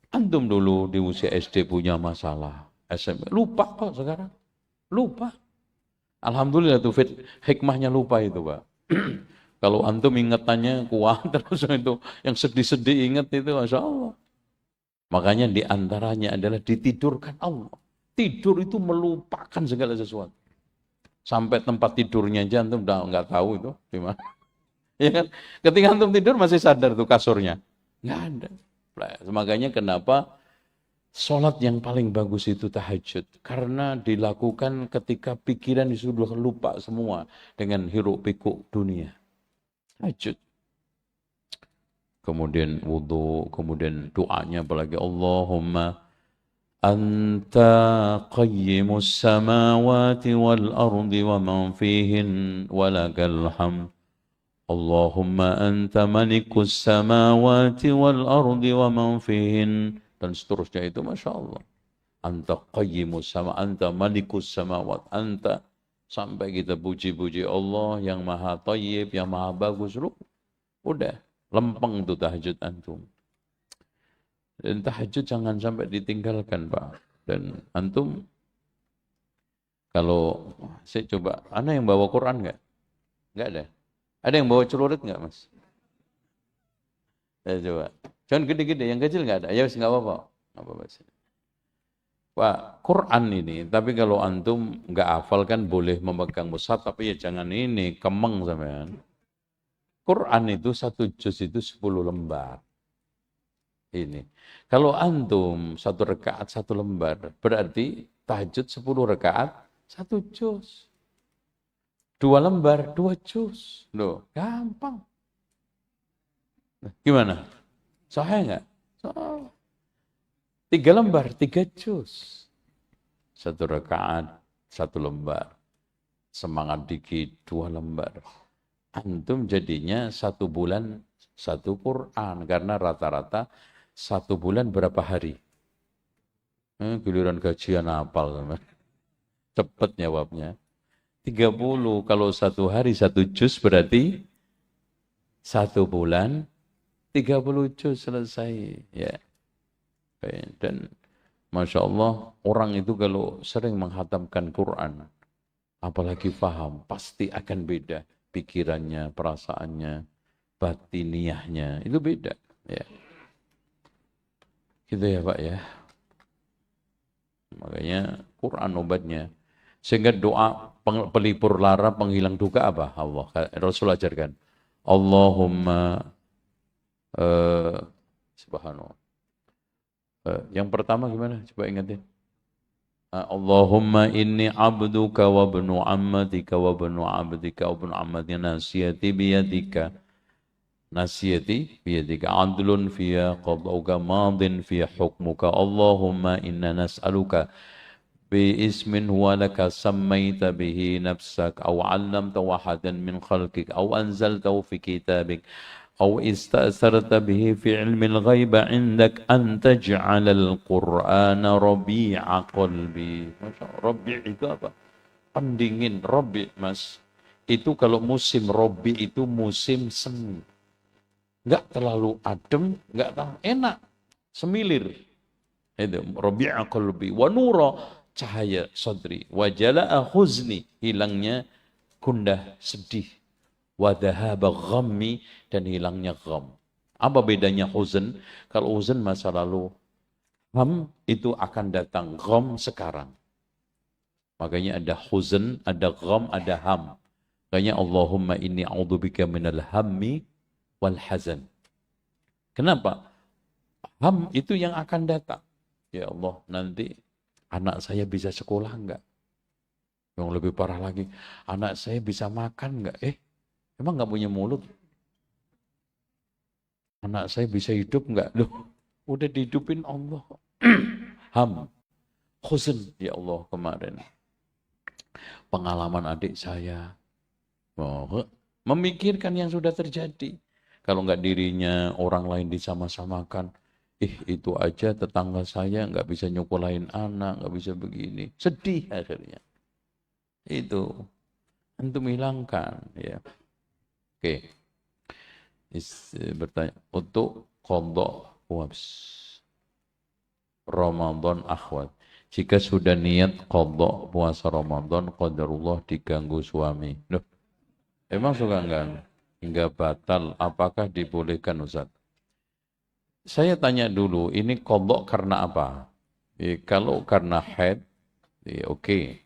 antum dulu di usia SD punya masalah, SMP, lupa kok sekarang. Lupa. Alhamdulillah tuh hikmahnya lupa itu Pak. Kalau antum ingatannya kuat, terus itu yang sedih-sedih ingat itu, Masya Allah. Makanya diantaranya adalah ditidurkan Allah. Tidur itu melupakan segala sesuatu. Sampai tempat tidurnya aja antum udah nggak tahu itu di mana. Ya kan? Ketika antum tidur masih sadar tuh kasurnya. Nggak ada. Makanya kenapa Sholat yang paling bagus itu tahajud. Karena dilakukan ketika pikiran sudah lupa semua dengan hiruk pikuk dunia. Tahajud. Kemudian wudhu, kemudian doanya apalagi Allahumma anta qayyimus samawati wal ardi wa man fihin walakal hamd. Allahumma anta malikus samawati wal ardi wa man fihin. Dan seterusnya itu Masya Allah. Anta qayyimus sama, anta malikus samawat, anta. Sampai kita puji-puji Allah yang maha tayyib, yang maha bagus. Udah, lempeng itu tahajud antum. Dan tahajud jangan sampai ditinggalkan Pak. Dan antum, kalau saya coba, ana yang bawa Quran nggak? Nggak ada. Ada yang bawa celurit nggak Mas? Ya coba. Jangan gede-gede, yang kecil nggak ada. Ya nggak apa-apa. Nggak apa-apa. Pak, Quran ini, tapi kalau antum nggak hafal kan boleh memegang mushaf, tapi ya jangan ini, kemeng sampean. Quran itu satu juz itu 10 lembar. Ini. Kalau antum satu rakaat 1 lembar, berarti tahajud 10 rakaat 1 juz. 2 lembar 2 juz. Loh, gampang. Nah, gimana? Sahih nggak? Sahih. 3 lembar 3 juz. 1 rakaat 1 lembar. Semangat dikit 2 lembar. Antum jadinya 1 bulan 1 Quran. Karena rata-rata 1 bulan berapa hari? Giliran gajian hafal. Cepet jawabnya. 30. Kalau 1 hari 1 juz berarti 1 bulan 30 juz selesai. Ya. Dan Masya Allah, orang itu kalau sering menghatamkan Quran, apalagi paham, pasti akan beda. Pikirannya, perasaannya, batiniahnya, itu beda. Ya. Gitu ya Pak ya. Makanya Quran obatnya. Sehingga doa pelipur lara, penghilang duka apa? Allah. Rasul ajarkan. Allahumma subhanallah. Yang pertama gimana? Coba ingatin. Allahumma inni abduka wa ibnu ammatika wa ibnu abdika wa ibnu ammatika nasiyati biyadika. Nasiyati biyadika adlun fiya qadauka madin fiya hukmuka. Allahumma inna nas'aluka باسم هو لك سميت به نفسك أو علمت واحدا من خلقك أو أنزلته في كتابك أو استأثرت به في علم الغيب عندك أن تجعل القرآن ربيع قلبي. Rabi' itu apa? Pendingin, Rabi' Mas. Itu kalau musim Rabi' itu musim semi. Enggak terlalu adem, enggak terlalu enak. Semilir. Itu Rabi'a qalbi wa nura, cahaya sadri, wa jala'a huzni, hilangnya gundah sedih, wa dhahaba ghammi, dan hilangnya gham. Apa bedanya huzn? Kalau huzn masa lalu, gham itu akan datang, gham sekarang. Makanya ada huzn, ada gham, ada ham. Makanya Allahumma inni a'udzubika minal hammi wal hazan. Kenapa? Ham itu yang akan datang. Ya Allah, nanti anak saya bisa sekolah enggak? Yang lebih parah lagi, anak saya bisa makan enggak? Emang enggak punya mulut? Anak saya bisa hidup enggak? Loh, udah dihidupin Allah. Ham, khuzn, ya Allah kemarin. Pengalaman adik saya. Memikirkan yang sudah terjadi. Kalau enggak dirinya, orang lain disama-samakan. Itu aja tetangga saya nggak bisa nyokolain anak, nggak bisa begini. Sedih akhirnya. Itu. Antum hilangkan. Ya. Oke. Bertanya. Untuk qadha Ramadan akhwat. Jika sudah niat qadha puasa Ramadan, qadarullah diganggu suami. Loh, emang suka enggak? Hingga batal. Apakah dibolehkan Ustaz? Saya tanya dulu, ini qadha karena apa? Kalau karena haid, oke.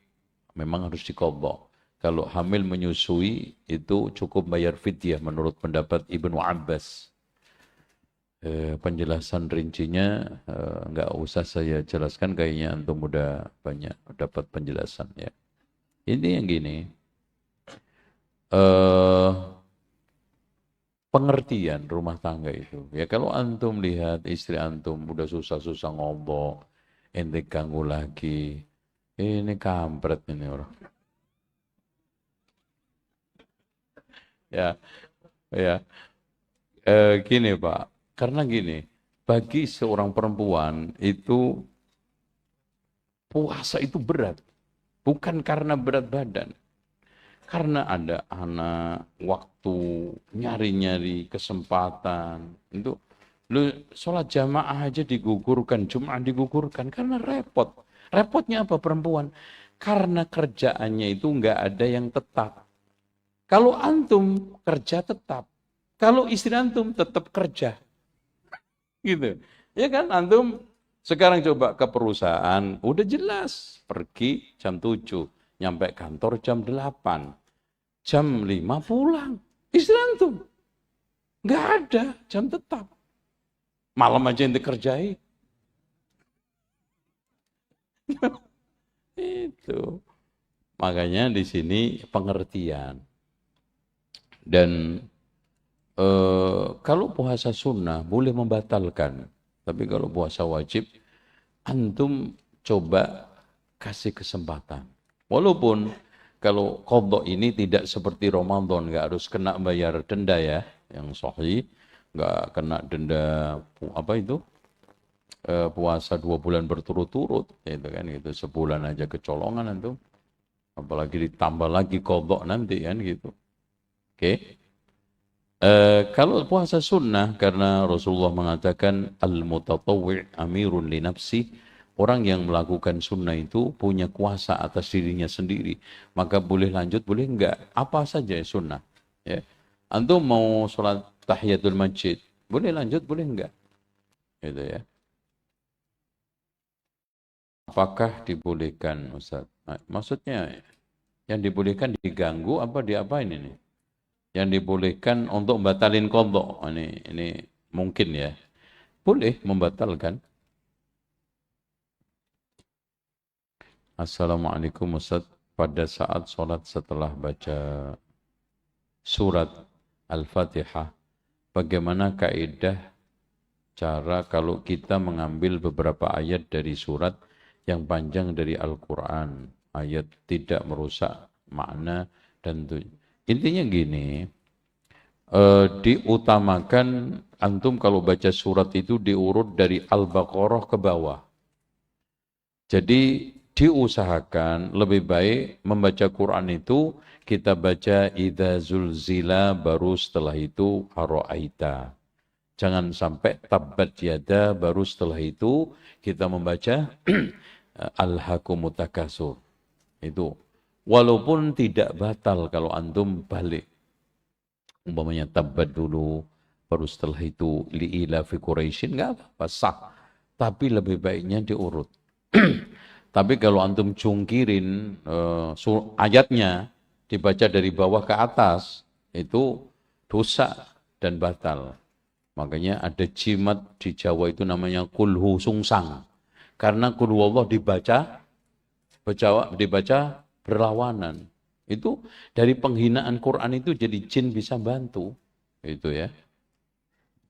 Memang harus diqadha. Kalau hamil menyusui, itu cukup bayar fidyah menurut pendapat Ibnu Abbas. penjelasan rincinya nggak usah saya jelaskan, kayaknya antum udah banyak dapat penjelasan ya. Ini yang gini, eh, pengertian rumah tangga itu. Ya kalau antum lihat istri antum udah susah-susah ngomong, ente ganggu lagi, ini kampret ini orang. Ya, ya. Gini Pak, karena gini, bagi seorang perempuan itu puasa itu berat, bukan karena berat badan. Karena ada anak, waktu, nyari-nyari kesempatan. Itu, lu sholat jamaah aja digugurkan, Jumat digugurkan, karena repot. Repotnya apa perempuan? Karena kerjaannya itu nggak ada yang tetap. Kalau antum kerja tetap, kalau istri antum tetap kerja. Gitu. Ya kan, antum sekarang coba ke perusahaan, udah jelas, pergi jam 7, nyampe kantor jam 8, jam 5 pulang. Istri antum, nggak ada jam tetap. Malam aja yang dikerjai. Itu. Makanya di sini pengertian. Dan kalau puasa sunnah boleh membatalkan. Tapi kalau puasa wajib, antum coba kasih kesempatan. Walaupun kalau qadha ini tidak seperti Ramadan, nggak harus kena bayar denda ya, yang sahih, nggak kena denda apa itu puasa 2 bulan berturut-turut, itu kan gitu, sebulan aja kecolongan antum, apalagi ditambah lagi qadha nanti kan gitu. Oke. Kalau puasa sunnah, karena Rasulullah mengatakan al-mutatawwi' amirun li nafsi, orang yang melakukan sunnah itu punya kuasa atas dirinya sendiri, maka boleh lanjut, boleh enggak, apa saja sunnah. Ya. Antum mau sholat tahiyatul masjid, boleh lanjut, boleh enggak, gitu ya. Apakah dibolehkan, Ustaz? Nah, maksudnya yang dibolehkan diganggu apa diapain ini? Yang dibolehkan untuk membatalin qadha. Ini mungkin ya. Boleh membatalkan. Assalamualaikum Ustaz. Pada saat sholat setelah baca surat Al-Fatihah, bagaimana kaidah cara kalau kita mengambil beberapa ayat dari surat yang panjang dari Al-Quran, ayat tidak merusak makna dan intinya gini, diutamakan antum kalau baca surat itu diurut dari Al-Baqarah ke bawah. Jadi diusahakan lebih baik membaca Quran itu kita baca idza zulzila, baru setelah itu ara'aita. Jangan sampai tabbat yada, baru setelah itu kita membaca alhaakumut takasur. Itu walaupun tidak batal kalau antum balik. Umpamanya tabbat dulu, baru setelah itu li'ila fi Quraisyin, nggak apa-apa, sah. Tapi lebih baiknya diurut. Tapi kalau antum cungkirin ayatnya, dibaca dari bawah ke atas, itu dosa dan batal. Makanya ada jimat di Jawa itu namanya kulhu sungsang. Karena kulhu Allah dibaca berlawanan. Itu dari penghinaan Quran itu jadi jin bisa bantu. Itu ya.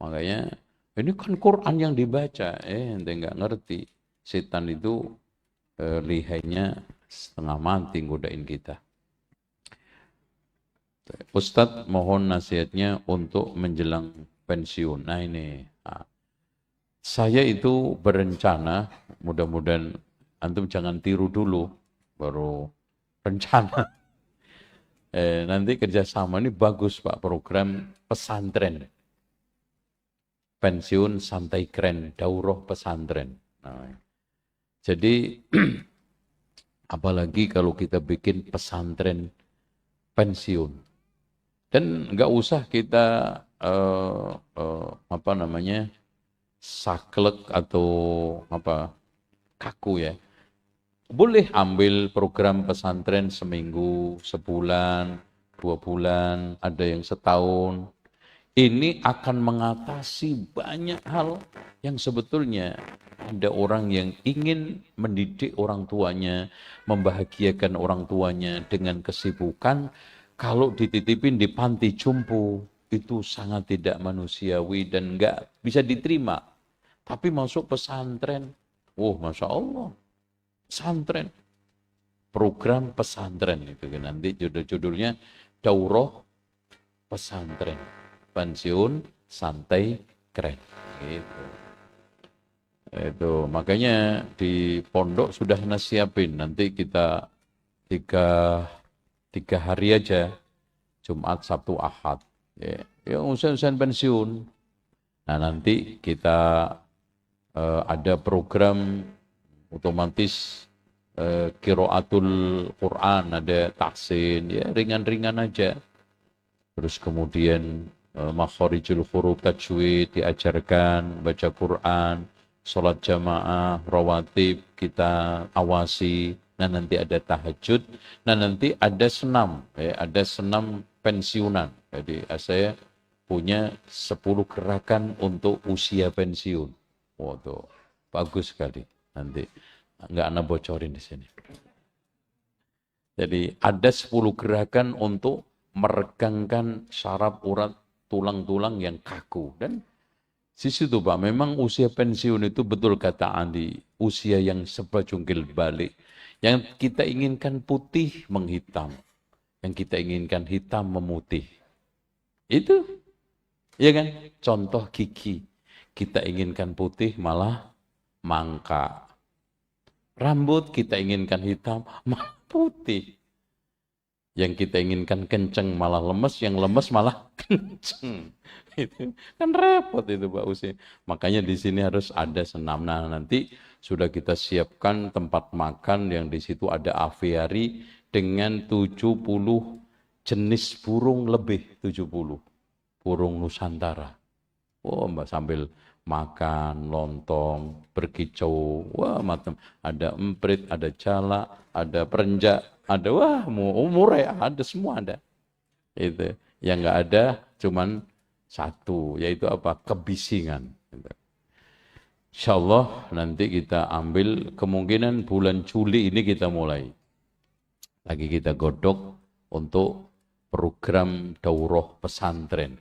Makanya ini kan Quran yang dibaca. Ente nggak ngerti. Setan itu lihainya setengah mati godain kita. Ustadz mohon nasihatnya untuk menjelang pensiun. Nah ini. Nah. Saya itu berencana, mudah-mudahan antum jangan tiru dulu, baru rencana. Nanti kerjasama ini bagus Pak, program pesantren. Pensiun santai keren, daurah pesantren. Nah, jadi apalagi kalau kita bikin pesantren pensiun. Dan nggak usah kita saklek atau kaku ya. Boleh ambil program pesantren seminggu, sebulan, 2 bulan, ada yang setahun. Ini akan mengatasi banyak hal yang sebetulnya ada orang yang ingin mendidik orang tuanya, membahagiakan orang tuanya dengan kesibukan. Kalau dititipin di panti jompo, itu sangat tidak manusiawi dan nggak bisa diterima. Tapi masuk pesantren, Masya Allah, pesantren. Program pesantren itu nanti judul-judulnya Daurah Pesantren. Pensiun santai keren gitu. Itu makanya di pondok sudah nasiapin nanti kita tiga hari aja, Jumat, Sabtu, Ahad, ya usaha-usaha pensiun. Nah nanti kita ada program otomatis qiraatul Quran, ada tahsin, ya ringan-ringan aja. Terus kemudian makharijul huruf, tajwid diajarkan, baca Quran, sholat jamaah, rawatib kita awasi. Nah nanti ada tahajud, nah nanti ada senam, ada senam pensiunan. Jadi saya punya 10 gerakan untuk usia pensiun. Waduh, bagus sekali. Nanti nggak ana bocorin di sini. Jadi ada 10 gerakan untuk meregangkan syaraf urat tulang-tulang yang kaku. Dan di situ Pak, memang usia pensiun itu betul kata Andi, usia yang serba jungkil balik. Yang kita inginkan putih menghitam, yang kita inginkan hitam memutih. Itu, ya kan? Contoh gigi, kita inginkan putih malah mangka. Rambut kita inginkan hitam malah putih. Yang kita inginkan kenceng malah lemes, yang lemes malah kenceng. Itu kan repot itu Pak Usi. Makanya di sini harus ada senam. Nah nanti sudah kita siapkan tempat makan yang di situ ada aviari dengan 70 jenis burung lebih, 70 burung Nusantara. Mbak sambil makan, lontong, berkicau, macam ada emprit, ada jalak, ada perenjak, ada murai, ada semua ada. Itu yang nggak ada cuman satu, yaitu apa? Kebisingan. Insyaallah nanti kita ambil kemungkinan bulan Juli ini kita mulai. Lagi kita godok untuk program daurah pesantren.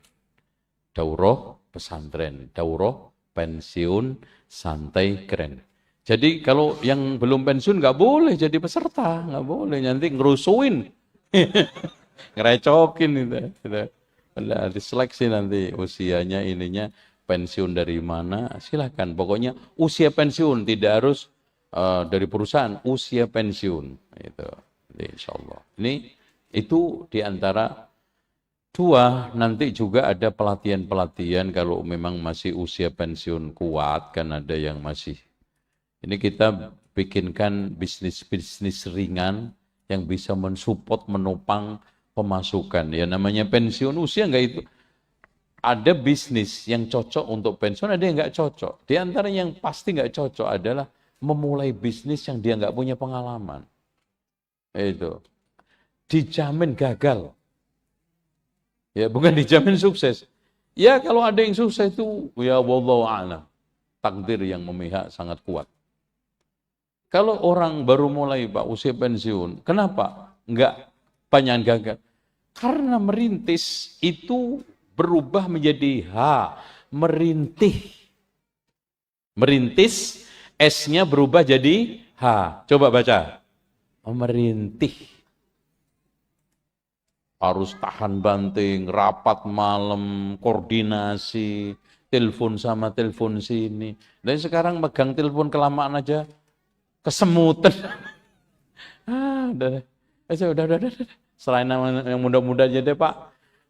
Daurah pesantren, daurah pensiun santai keren. Jadi kalau yang belum pensiun nggak boleh jadi peserta, nggak boleh, nanti ngerusuin, ngerecokin itu. Ada diseleksi nanti usianya ininya pensiun dari mana, silakan. Pokoknya usia pensiun tidak harus dari perusahaan, usia pensiun itu. Insya Allah. Ini itu diantara dua, nanti juga ada pelatihan-pelatihan kalau memang masih usia pensiun kuat, kan ada yang masih. Ini kita bikinkan bisnis-bisnis ringan yang bisa mensupport, menopang pemasukan. Ya namanya pensiun usia enggak itu. Ada bisnis yang cocok untuk pensiun, ada yang enggak cocok. Di antara yang pasti enggak cocok adalah memulai bisnis yang dia enggak punya pengalaman. Itu. Dijamin gagal. Ya, bukan dijamin sukses. Ya, kalau ada yang sukses itu, ya wallahu a'lam. Takdir yang memihak sangat kuat. Kalau orang baru mulai Pak usia pensiun, kenapa enggak banyak gagal? Karena merintis itu berubah menjadi merintih. Merintis, S-nya berubah jadi H. Coba baca. Merintih. Harus tahan banting, rapat malam, koordinasi, telepon sana, telepon sini. Dan sekarang megang telepon kelamaan aja, kesemutan. Udah. Selain yang muda-muda aja deh Pak.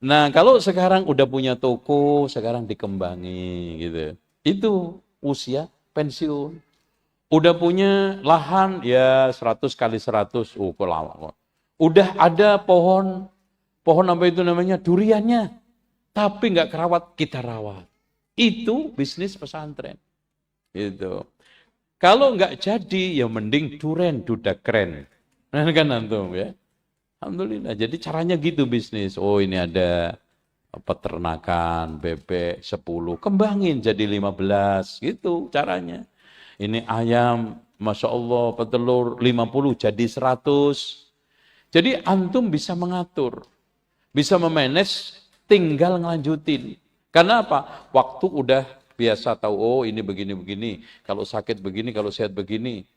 Nah kalau sekarang udah punya toko, sekarang dikembangi gitu. Itu usia pensiun. Udah punya lahan, ya 100 kali 100, kok lama. Udah ada pohon apa itu namanya, duriannya. Tapi nggak kerawat, kita rawat. Itu bisnis pesantren. Itu. Kalau nggak jadi, ya mending duren, duda keren. Nah kan antum ya. Alhamdulillah. Jadi caranya gitu bisnis. Oh ini ada peternakan, bebek 10, kembangin jadi 15, gitu caranya. Ini ayam, Masya Allah, petelur 50 jadi 100. Jadi antum bisa mengatur, bisa memanage, tinggal ngelanjutin. Karena apa? Waktu udah biasa tahu, oh ini begini-begini, kalau sakit begini, kalau sehat begini.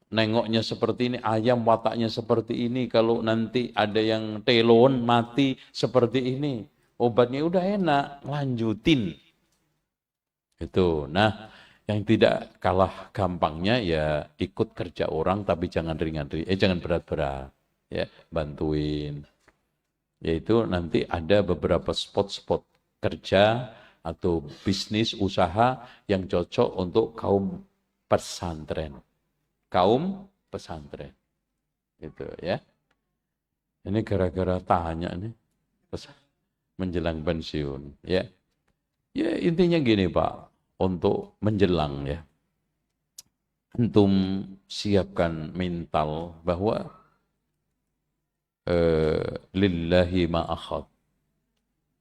Nengoknya seperti ini, ayam wataknya seperti ini, kalau nanti ada yang telon, mati seperti ini. Obatnya udah enak, lanjutin. Itu. Nah, yang tidak kalah gampangnya ya ikut kerja orang, tapi jangan ringan-ringan, jangan berat-berat. Ya, bantuin. Yaitu nanti ada beberapa spot-spot kerja atau bisnis usaha yang cocok untuk kaum pesantren. Kaum pesantren. Gitu ya. Ini gara-gara tanya nih menjelang pensiun ya. Ya intinya gini Pak, untuk menjelang ya. Antum siapkan mental bahwa lillahi ma'akhad,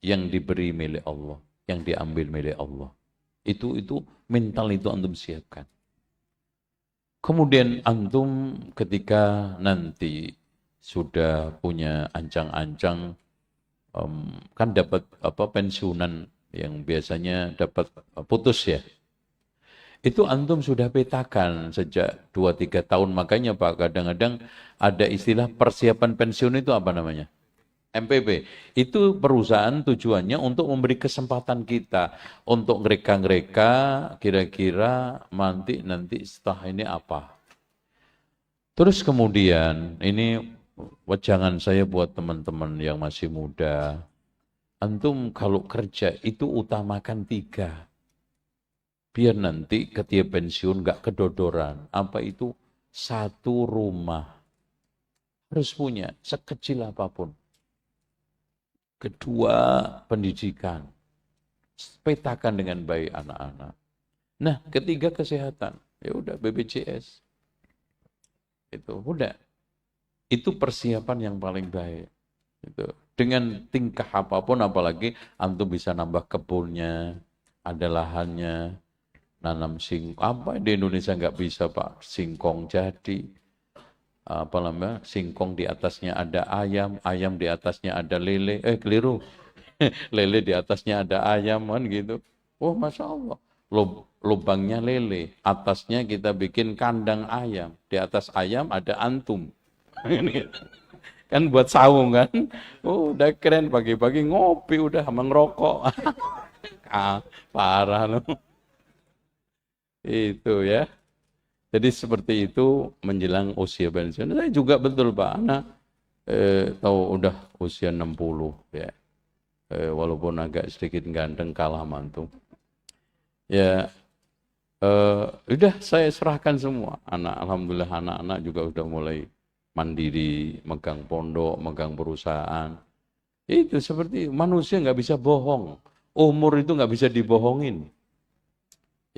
yang diberi milik Allah, yang diambil milik Allah. Itu mental itu antum siapkan. Kemudian antum ketika nanti sudah punya ancang-ancang, kan dapat pensiunan yang biasanya dapat putus ya. Itu antum sudah petakan sejak 2-3 tahun. Makanya Pak, kadang-kadang ada istilah persiapan pensiun itu apa namanya? MPP. Itu perusahaan tujuannya untuk memberi kesempatan kita untuk ngereka-ngereka kira-kira nanti setelah ini apa. Terus kemudian ini wejangan saya buat teman-teman yang masih muda. Antum kalau kerja itu utamakan 3. Biar nanti ketika pensiun gak kedodoran. Apa itu? 1 rumah. Harus punya, sekecil apapun. 2, pendidikan. Petakan dengan baik anak-anak. Nah, 3, kesehatan. Ya udah BPJS. Itu udah. Itu persiapan yang paling baik. Itu. Dengan tingkah apapun, apalagi antum bisa nambah kebunnya, ada lahannya, nanam singkong. Apa di Indonesia nggak bisa Pak? Singkong jadi. Apa namanya? Singkong di atasnya ada ayam, ayam di atasnya ada lele. Keliru. Lele di atasnya ada ayam kan gitu. Oh Masya Allah. Lubangnya lele, atasnya kita bikin kandang ayam. Di atas ayam ada antum. Kan buat saung kan. Oh udah keren, pagi-pagi ngopi udah sama ngerokok. Parah loh. Itu ya. Jadi seperti itu menjelang usia pensiun. Saya juga betul Pak, anak tahu udah usia 60 ya. Walaupun agak sedikit ganteng kalah mantu. Ya udah saya serahkan semua. Alhamdulillah anak-anak juga udah mulai mandiri, megang pondok, megang perusahaan. Itu seperti manusia nggak bisa bohong. Umur itu nggak bisa dibohongin.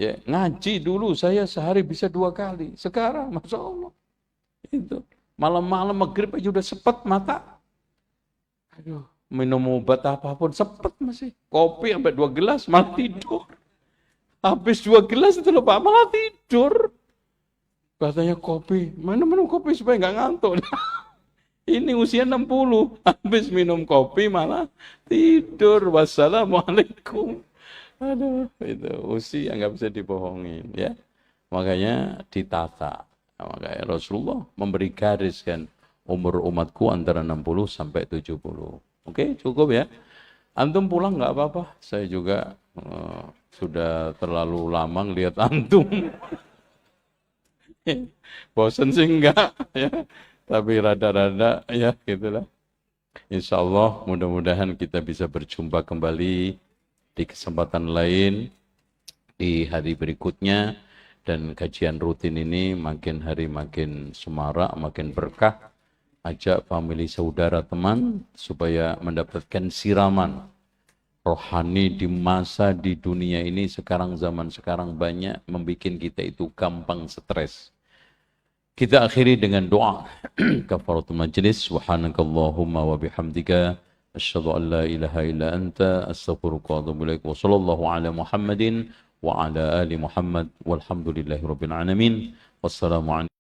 Ya, ngaji dulu saya sehari bisa 2 kali. Sekarang, Masya Allah. Itu. Malam-malam maghrib aja udah sepet mata. Aduh, minum obat apapun sepet masih. Kopi sampai 2 gelas malah tidur. Habis 2 gelas itu loh Pak, malah tidur. Katanya kopi, mana minum kopi supaya nggak ngantuk. Ini usia 60, habis minum kopi malah tidur. Wassalamualaikum. Aduh, itu usia nggak bisa dibohongin ya. Makanya ditata. Nah, makanya Rasulullah memberi garis kan umur umatku antara 60 sampai 70. Oke, cukup ya. Antum pulang nggak apa-apa. Saya juga sudah terlalu lama ngelihat antum. Bosen sih enggak ya. Tapi rada-rada ya gitulah. Insya Allah mudah-mudahan kita bisa berjumpa kembali di kesempatan lain di hari berikutnya, dan kajian rutin ini makin hari makin semarak, makin berkah. Ajak famili saudara teman supaya mendapatkan siraman rohani di masa di dunia ini. Sekarang zaman sekarang banyak membuat kita itu gampang stres. Kita akhiri dengan doa kafaratul majlis. Subhanakallahumma wa bihamdika Asyhadu an la ilaha illa anta astaghfiruka wa atubu ilaik. Wa sallallahu ala Muhammadin wa ala ali Muhammad walhamdulillahi rabbil alamin. Wassalamu alaikum.